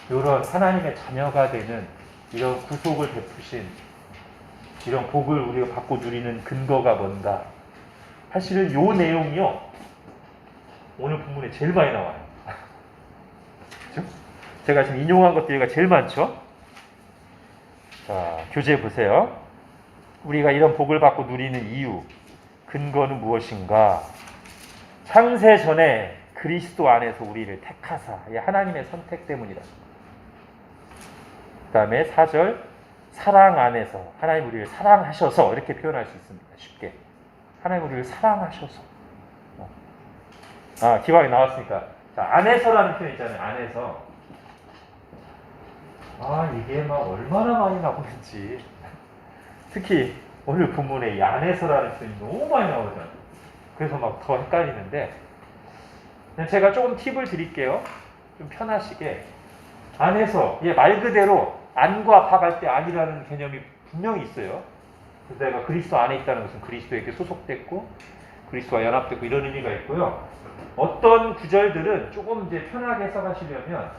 이런 하나님의 자녀가 되는 이런 구속을 베푸신 이런 복을 우리가 받고 누리는 근거가 뭔가? 사실은 이 내용이요, 오늘 본문에 제일 많이 나와요. 그렇죠? 제가 지금 인용한 것들이 제일 많죠? 자, 교재 보세요. 우리가 이런 복을 받고 누리는 이유, 근거는 무엇인가? 창세 전에 그리스도 안에서 우리를 택하사, 하나님의 선택 때문이다. 그 다음에 4절, 사랑 안에서 하나님 우리를 사랑하셔서, 이렇게 표현할 수 있습니다. 쉽게. 하나님 우리를 사랑하셔서. 기왕이 나왔으니까. 자, 안에서라는 표현 있잖아요. 안에서. 이게 막 얼마나 많이 나오는지. 특히 오늘 본문에 이 안에서라는 표현이 너무 많이 나오잖아요. 그래서 막 더 헷갈리는데, 제가 조금 팁을 드릴게요. 좀 편하시게. 안에서, 말 그대로 안과 박할 때 안이라는 개념이 분명히 있어요. 그래서 내가 그리스도 안에 있다는 것은 그리스도에게 소속됐고 그리스도와 연합됐고 이런 의미가 있고요. 어떤 구절들은 조금 이제 편하게 해석하시려면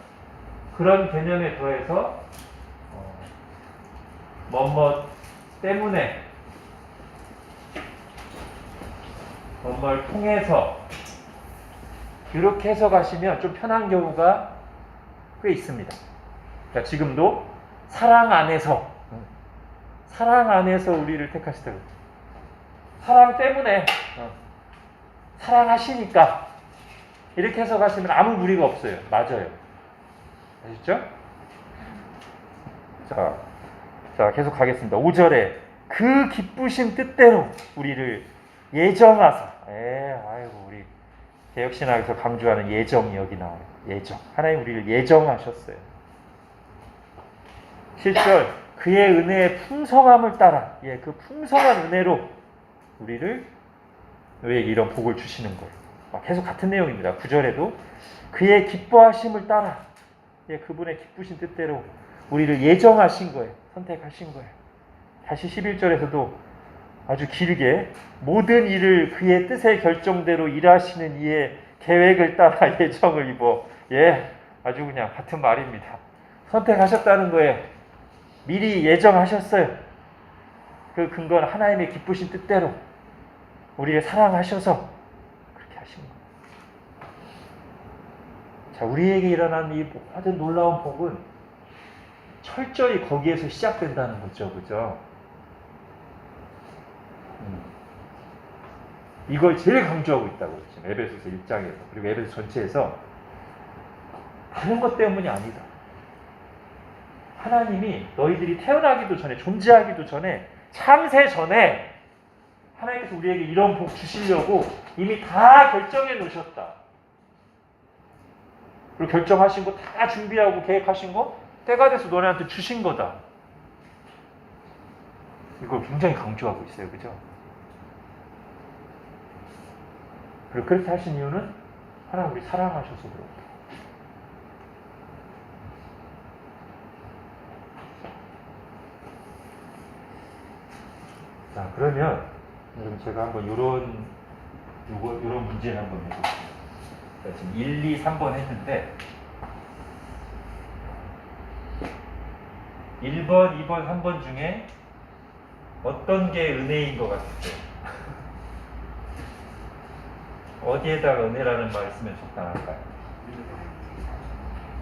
그런 개념에 더해서 뭐뭐 때문에, 뭐뭘 통해서, 이렇게 해석하시면 좀 편한 경우가 꽤 있습니다. 그러니까 지금도 사랑 안에서 우리를 택하시더라고요. 사랑 때문에, 사랑하시니까 이렇게 해석하시면 아무 무리가 없어요. 맞아요. 아시죠? 자, 계속 가겠습니다. 5절에 그 기쁘신 뜻대로 우리를 예정하사. 아이고, 우리 개혁신학에서 강조하는 예정이 여기 나와요. 예정. 하나님 우리를 예정하셨어요. 7절 그의 은혜의 풍성함을 따라, 그 풍성한 은혜로 우리에게 이런 복을 주시는 거예요. 계속 같은 내용입니다. 9절에도 그의 기뻐하심을 따라, 그분의 기쁘신 뜻대로 우리를 예정하신 거예요. 선택하신 거예요. 다시 11절에서도 아주 길게 모든 일을 그의 뜻의 결정대로 일하시는 이의 계획을 따라 예정을 입어. 아주 그냥 같은 말입니다. 선택하셨다는 거예요. 미리 예정하셨어요. 그 근거는 하나님의 기쁘신 뜻대로 우리를 사랑하셔서 그렇게 하신 거예요. 자, 우리에게 일어난 이 모든 놀라운 복은 철저히 거기에서 시작된다는 거죠. 그죠? 이걸 제일 강조하고 있다고 지금 에베소서 1장에서, 그리고 에베소 전체에서. 다른 것 때문이 아니다. 하나님이 너희들이 태어나기도 전에, 존재하기도 전에, 창세 전에 하나님께서 우리에게 이런 복 주시려고 이미 다 결정해 놓으셨다. 그리고 결정하신 거 다 준비하고 계획하신 거 때가 돼서 너네한테 주신 거다. 이걸 굉장히 강조하고 있어요. 그죠? 그리고 그렇게 하신 이유는 하나님 우리 사랑하셔서 그렇다. 자, 그러면 제가 한번 이런 문제를 한번 해볼게요. 지금 1, 2, 3번 했는데 1번, 2번, 3번 중에 어떤 게 은혜인 것 같으세요? 어디에다가 은혜라는 말을 쓰면 적당할까요?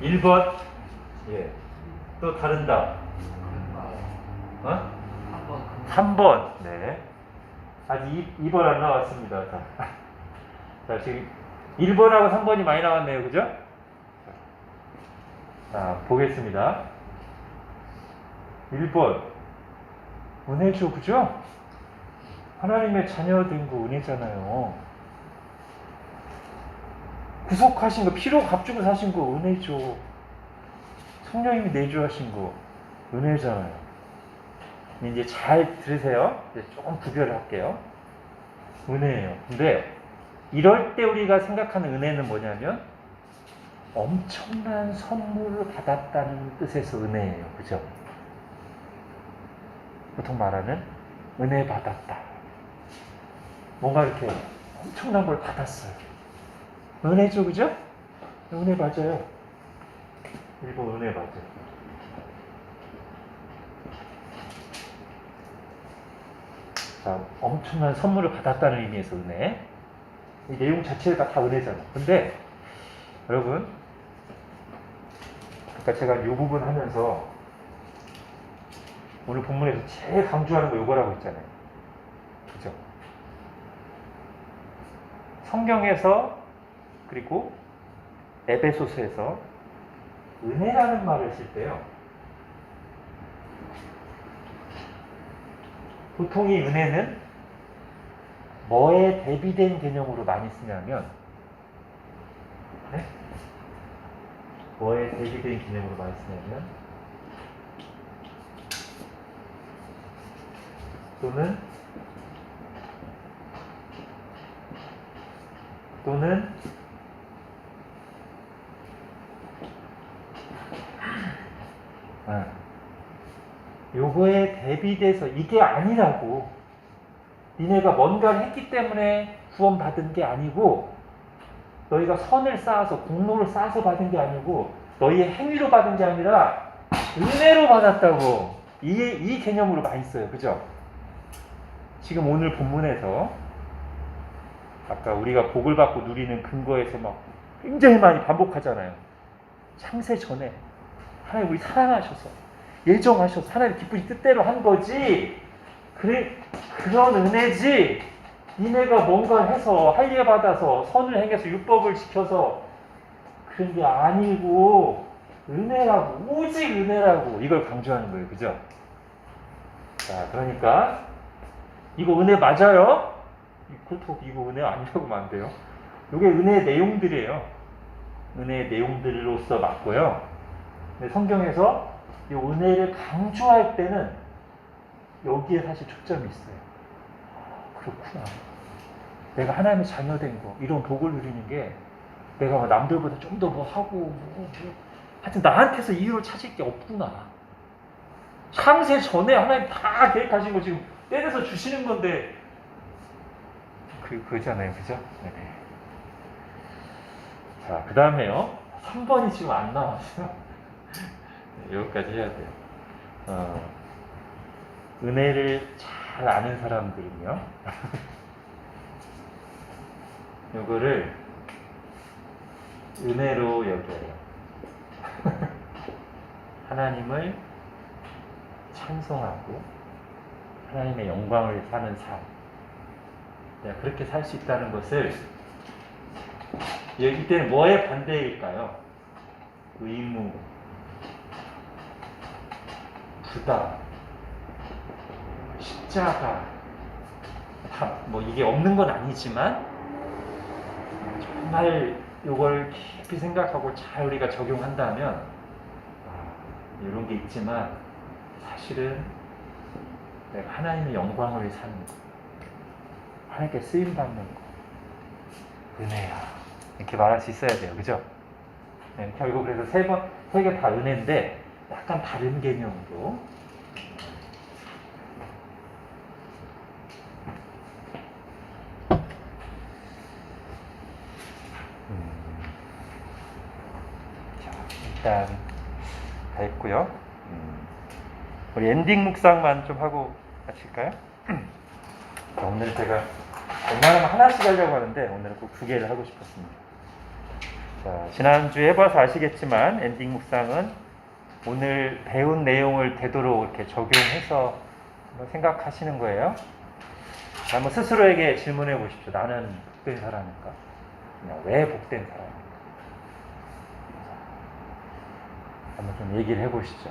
1번? 또 다른 답? 3번. 네. 아직 2번 안 나왔습니다. 자, 지금 1번하고 3번이 많이 나왔네요. 그죠? 자, 보겠습니다. 1번. 은혜죠. 그죠? 하나님의 자녀 된 거 은혜잖아요. 구속하신 거, 피로 값주고 사신 거 은혜죠. 성령님이 내주하신 거 은혜잖아요. 이제 잘 들으세요. 이제 조금 구별을 할게요. 은혜예요. 근데 이럴 때 우리가 생각하는 은혜는 뭐냐면 엄청난 선물을 받았다는 뜻에서 은혜예요. 그죠? 보통 말하는 은혜 받았다. 뭔가 이렇게 엄청난 걸 받았어요. 은혜죠. 그죠? 은혜 맞아요. 일본 은혜 맞아요. 자, 엄청난 선물을 받았다는 의미에서 은혜. 이 내용 자체가 다 은혜잖아. 근데 여러분, 아까 제가 이 부분 하면서 오늘 본문에서 제일 강조하는 거 요거라고 했잖아요. 그죠? 성경에서 그리고 에베소서에서 은혜라는 말을 쓸 때요, 보통 이 은혜는 뭐에 대비된 개념으로 많이 쓰냐면, 뭐에 대비된 개념으로 많이 쓰냐면, 또는 요거에 대비돼서 이게 아니라고, 니네가 뭔가를 했기 때문에 구원받은 게 아니고, 너희가 선을 쌓아서 공로를 쌓아서 받은 게 아니고, 너희의 행위로 받은 게 아니라 은혜로 받았다고. 이 개념으로 많이 써요. 그죠? 지금 오늘 본문에서 아까 우리가 복을 받고 누리는 근거에서 막 굉장히 많이 반복하잖아요. 창세 전에 하나님 우리 사랑하셔서 예정하셔서 하나님 기쁘신 뜻대로 한 거지. 그래, 그런 은혜지. 니네가 뭔가 해서 할례 받아서 선을 행해서 율법을 지켜서 그런 게 아니고 은혜라고, 오직 은혜라고 이걸 강조하는 거예요. 그죠? 자, 그러니까 이거 은혜 맞아요? 그렇다고 이거 은혜 아니라고 하면 안 돼요. 이게 은혜의 내용들이에요. 은혜의 내용들로서 맞고요. 근데 성경에서 이 은혜를 강조할 때는 여기에 사실 초점이 있어요. 그렇구나. 내가 하나님의 자녀된 거, 이런 복을 누리는 게 내가 뭐 남들보다 좀 더 뭐 하고 하여튼 나한테서 이유를 찾을 게 없구나. 창세 전에 하나님 다 계획하신 거 지금 때려서 주시는 건데 그잖아요. 그죠? 네. 자, 그 다음에요. 3번이 지금 안 나왔어요. 여기까지 해야 돼요. 은혜를 잘 아는 사람들은요. 이거를 은혜로 여겨요. 하나님을 찬송하고 하나님의 영광을 사는 삶. 내가 그렇게 살 수 있다는 것을 이때는 뭐의 반대일까요? 의무, 부담, 십자가. 뭐 이게 없는 건 아니지만 정말 이걸 깊이 생각하고 잘 우리가 적용한다면 이런 게 있지만 사실은 내가 하나님의 영광을 사는 거, 하나님께 쓰임받는 거, 은혜야. 이렇게 말할 수 있어야 돼요. 그죠? 네, 결국 그래서 세 개 다 은혜인데 약간 다른 개념으로. 자, 일단 다 했고요. 우리 엔딩 묵상만 좀 하고 마칠까요? 오늘 제가 웬만하면 하나씩 하려고 하는데 오늘은 꼭 2개를 하고 싶었습니다. 자, 지난주에 해봐서 아시겠지만 엔딩 묵상은 오늘 배운 내용을 되도록 이렇게 적용해서 생각하시는 거예요. 한번 스스로에게 질문해 보십시오. 나는 복된 사람일까? 그냥 왜 복된 사람일까? 한번 좀 얘기를 해보시죠.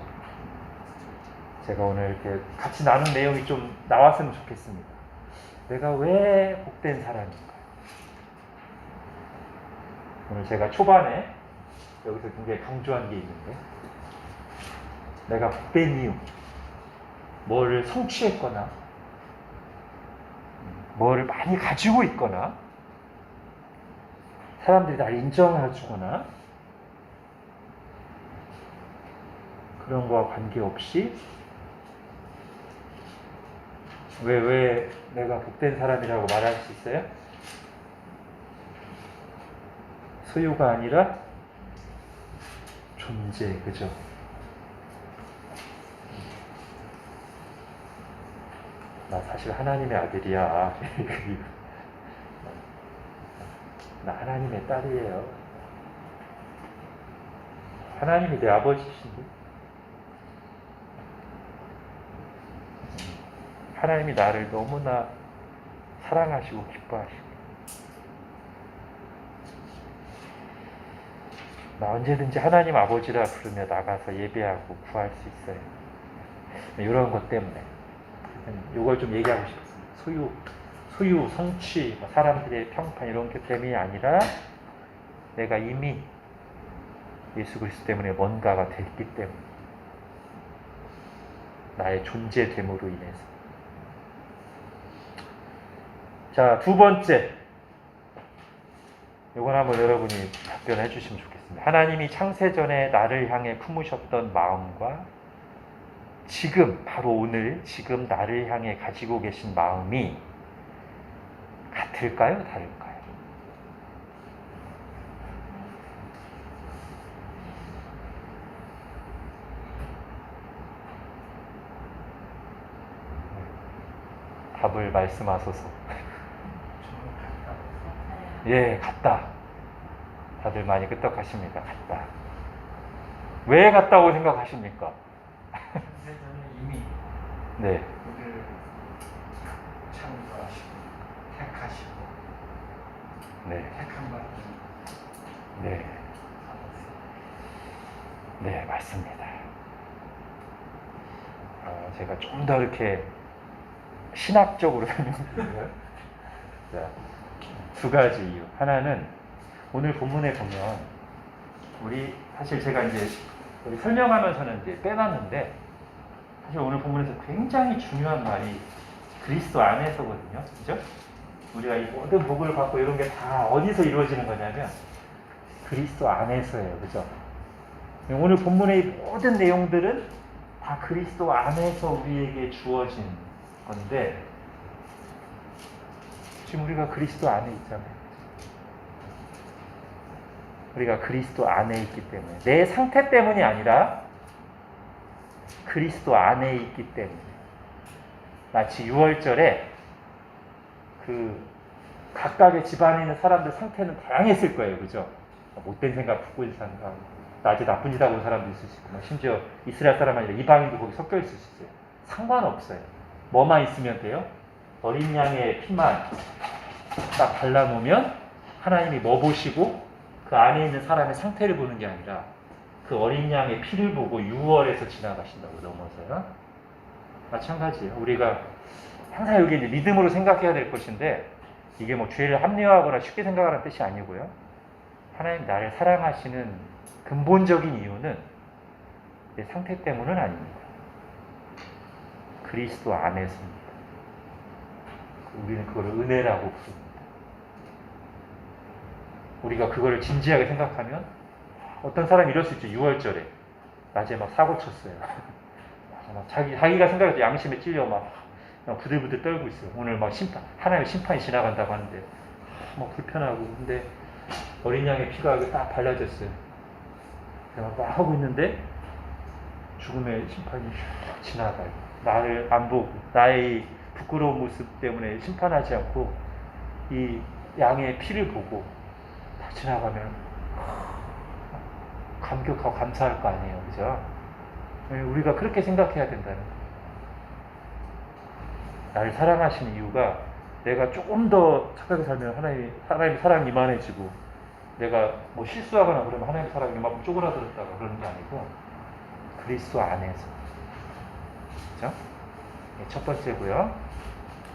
제가 오늘 이렇게 같이 나눈 내용이 좀 나왔으면 좋겠습니다. 내가 왜 복된 사람일까? 오늘 제가 초반에 여기서 굉장히 강조한 게 있는데, 내가 복된 이유, 뭐를 성취했거나 뭐를 많이 가지고 있거나 사람들이 나를 인정해주거나 그런 거와 관계없이 왜 내가 복된 사람이라고 말할 수 있어요? 소유가 아니라 존재, 그죠? 나 사실 하나님의 아들이야. 나 하나님의 딸이에요. 하나님이 내 아버지신데, 하나님이 나를 너무나 사랑하시고 기뻐하시고, 나 언제든지 하나님 아버지라 부르며 나가서 예배하고 구할 수 있어요. 이런 것 때문에 이걸 좀 얘기하고 싶습니다. 소유, 성취, 사람들의 평판 이런 것 때문이 아니라 내가 이미 예수 그리스도 때문에 뭔가가 됐기 때문에, 나의 존재됨으로 인해서. 자, 2번째. 이건 한번 여러분이 답변해 주시면 좋겠습니다. 하나님이 창세전에 나를 향해 품으셨던 마음과 지금, 바로 오늘, 지금 나를 향해 가지고 계신 마음이 같을까요? 다를까요? 답을 말씀하소서. 예, 같다. 다들 많이 끄떡하십니다. 같다. 왜 같다고 생각하십니까? 창세전에 이미 네. 우리를 창조하시고 택하시고 네. 택한 받은 네. 받았어요. 네, 맞습니다. 제가 좀 더 이렇게 신학적으로 설명드리면, 자, 두 가지 이유. 하나는 오늘 본문에 보면, 우리 사실 제가 이제 여기 설명하면서는 이제 빼놨는데, 사실 오늘 본문에서 굉장히 중요한 말이 그리스도 안에서거든요. 그죠? 우리가 이 모든 복을 받고 이런 게 다 어디서 이루어지는 거냐면, 그리스도 안에서예요. 그죠? 오늘 본문의 이 모든 내용들은 다 그리스도 안에서 우리에게 주어진 건데, 지금 우리가 그리스도 안에 있잖아요. 우리가 그리스도 안에 있기 때문에, 내 상태 때문이 아니라 그리스도 안에 있기 때문에, 마치 6월절에 그 각각의 집안에 있는 사람들 상태는 다양했을 거예요. 그죠? 못된 생각, 북구인 생각, 낮에 나쁜 짓 하고 온 사람도 있을 수 있고, 심지어 이스라엘 사람 아니라 이방인도 거기 섞여 있을 수 있어요. 상관없어요. 뭐만 있으면 돼요? 어린 양의 피만 딱 발라놓으면 하나님이 뭐 보시고 그 안에 있는 사람의 상태를 보는 게 아니라 그 어린 양의 피를 보고 6월에서 지나가신다고 넘어서요. 마찬가지예요. 우리가 항상 여기 이제 믿음으로 생각해야 될 것인데, 이게 뭐 죄를 합리화하거나 쉽게 생각하는 뜻이 아니고요. 하나님 나를 사랑하시는 근본적인 이유는 내 상태 때문은 아닙니다. 그리스도 안에서입니다. 우리는 그걸 은혜라고 부릅니다. 우리가 그거를 진지하게 생각하면, 어떤 사람이 이럴 수 있죠. 6월절에 낮에 막 사고 쳤어요. 막 자기가 생각해도 양심에 찔려 막 부들부들 떨고 있어요. 오늘 막 하나님의 심판이 지나간다고 하는데 막 불편하고, 근데 어린 양의 피가 딱 발라졌어요. 막 하고 있는데 죽음의 심판이 지나가요. 나를 안 보고, 나의 부끄러운 모습 때문에 심판하지 않고 이 양의 피를 보고 다 지나가면 감격하고 감사할 거 아니에요. 그죠? 우리가 그렇게 생각해야 된다는 거예요. 나를 사랑하시는 이유가 내가 조금 더 착하게 살면 하나님의 사랑이 이만해지고, 내가 뭐 실수하거나 그러면 하나님의 사랑이 이만큼 쪼그라들었다고 그러는 게 아니고 그리스도 안에서. 그죠? 첫 번째고요.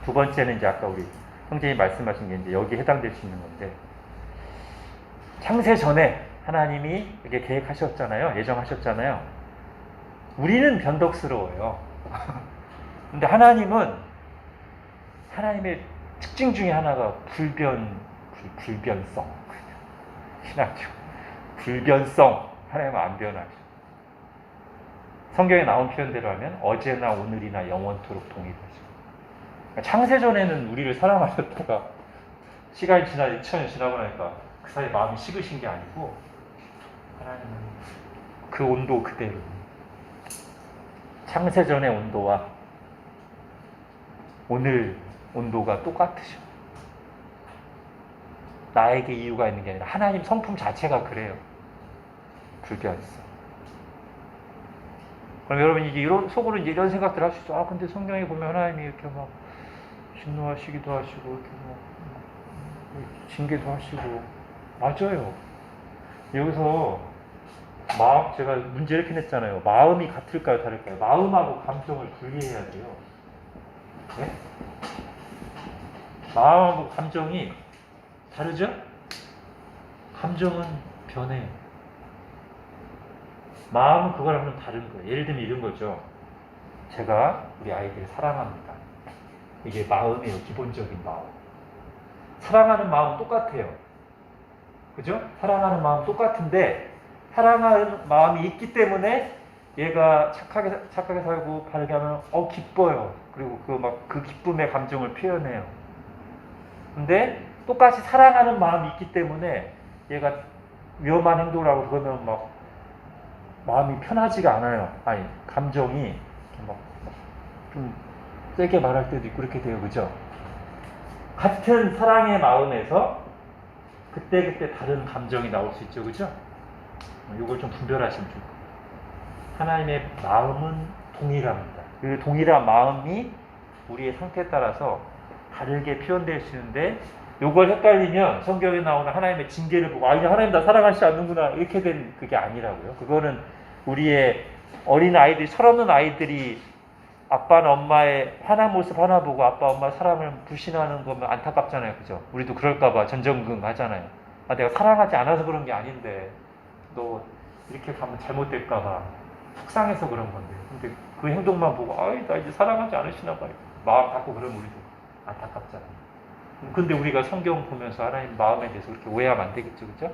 두 번째는 이제 아까 우리 형제님 말씀하신 게 이제 여기에 해당될 수 있는 건데, 창세 전에 하나님이 이렇게 계획하셨잖아요. 예정하셨잖아요. 우리는 변덕스러워요. 근데 하나님의 특징 중에 하나가 불변성. 신학적. 불변성. 하나님은 안 변하죠. 성경에 나온 표현대로 하면 어제나 오늘이나 영원토록 동일하죠. 그러니까 창세전에는 우리를 사랑하셨다가 시간이 지나 2000년 지나고 나니까 그 사이 마음이 식으신 게 아니고, 하나님은 그 온도 그대로, 창세전의 온도와 오늘 온도가 똑같으셔. 나에게 이유가 있는 게 아니라 하나님 성품 자체가 그래요. 불변성. 그럼 여러분 이제 속으로 이제 이런 생각들 할 수 있어. 근데 성경에 보면 하나님이 이렇게 막 진노하시기도 하시고, 이렇게 징계도 하시고. 맞아요. 여기서 제가 문제 이렇게 냈잖아요. 마음이 같을까요, 다를까요? 마음하고 감정을 분리해야 돼요. 네? 마음하고 감정이 다르죠? 감정은 변해요. 마음은 그거랑은 다른 거예요. 예를 들면 이런 거죠. 제가 우리 아이들 사랑합니다. 이게 마음이에요. 기본적인 마음. 사랑하는 마음 똑같아요. 그죠? 사랑하는 마음 똑같은데, 사랑하는 마음이 있기 때문에 얘가 착하게 살고 바르게 하면 기뻐요. 그리고 그 기쁨의 감정을 표현해요. 근데 똑같이 사랑하는 마음이 있기 때문에 얘가 위험한 행동을 하고 그러면 막 마음이 편하지가 않아요. 감정이 좀 세게 말할 때도 있고 그렇게 돼요. 그죠? 같은 사랑의 마음에서 그때 다른 감정이 나올 수 있죠. 그죠? 이걸 좀 분별하시면 좋을 거예요. 하나님의 마음은 동일합니다. 그 동일한 마음이 우리의 상태에 따라서 다르게 표현될 수 있는데 요걸 헷갈리면 성경에 나오는 하나님의 징계를 보고 이제 하나님 나 사랑하시지 않는구나 이렇게 된 그게 아니라고요. 그거는 우리의 어린 아이들이 철없는 아이들이 아빠나 엄마의 화난 모습 하나 보고 아빠 엄마 사랑을 불신하는 거면 안타깝잖아요. 그죠? 우리도 그럴까봐 전전긍긍 하잖아요. 내가 사랑하지 않아서 그런 게 아닌데 너 이렇게 가면 잘못될까봐 속상해서 그런 건데 근데 그 행동만 보고 나 이제 사랑하지 않으시나 봐요. 마음 갖고 그러면 우리도 안타깝잖아요. 근데 우리가 성경 보면서 하나님 마음에 대해서 그렇게 오해하면 안 되겠죠. 그죠?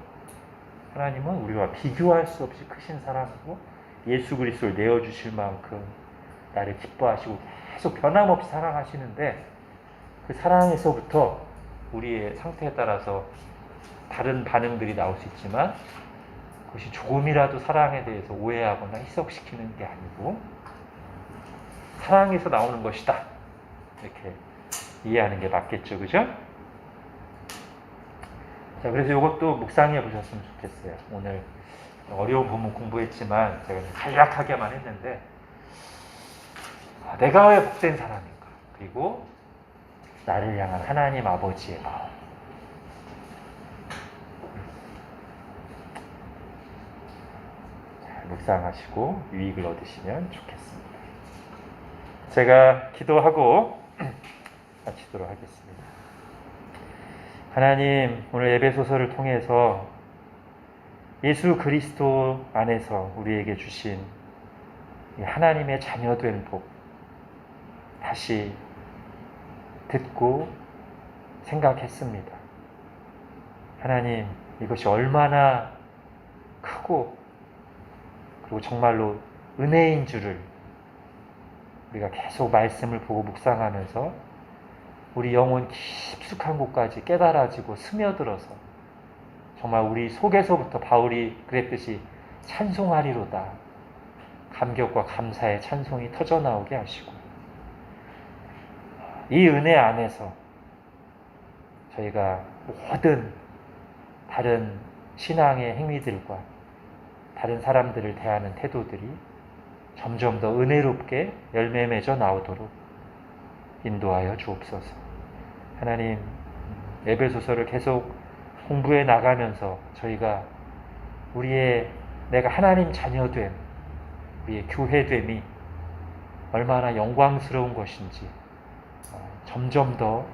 하나님은 우리와 비교할 수 없이 크신 사랑이고 예수 그리스도를 내어주실 만큼 나를 기뻐하시고 계속 변함없이 사랑하시는데 그 사랑에서부터 우리의 상태에 따라서 다른 반응들이 나올 수 있지만 그것이 조금이라도 사랑에 대해서 오해하거나 희석시키는 게 아니고 사랑에서 나오는 것이다. 이렇게 이해하는 게 맞겠죠. 그죠? 자, 그래서 이것도 묵상해 보셨으면 좋겠어요. 오늘 어려운 본문 공부했지만 제가 간략하게만 했는데 내가 왜 복된 사람인가? 그리고 나를 향한 하나님 아버지의 마음. 잘 묵상하시고 유익을 얻으시면 좋겠습니다. 제가 기도하고 마치도록 하겠습니다. 하나님, 오늘 에베소서를 통해서 예수 그리스도 안에서 우리에게 주신 하나님의 자녀된 복 다시 듣고 생각했습니다. 하나님, 이것이 얼마나 크고 그리고 정말로 은혜인 줄을 우리가 계속 말씀을 보고 묵상하면서 우리 영혼 깊숙한 곳까지 깨달아지고 스며들어서 정말 우리 속에서부터 바울이 그랬듯이 찬송하리로다. 감격과 감사의 찬송이 터져나오게 하시고 이 은혜 안에서 저희가 모든 다른 신앙의 행위들과 다른 사람들을 대하는 태도들이 점점 더 은혜롭게 열매 맺어 나오도록 인도하여 주옵소서. 하나님, 에베소서를 계속 공부해 나가면서 저희가 우리의 내가 하나님 자녀됨, 우리의 교회됨이 얼마나 영광스러운 것인지 점점 더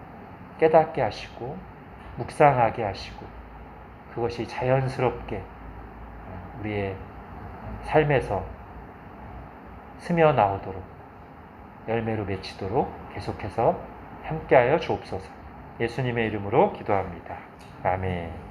깨닫게 하시고 묵상하게 하시고 그것이 자연스럽게 우리의 삶에서 스며 나오도록 열매로 맺히도록 계속해서 함께하여 주옵소서. 예수님의 이름으로 기도합니다. 아멘.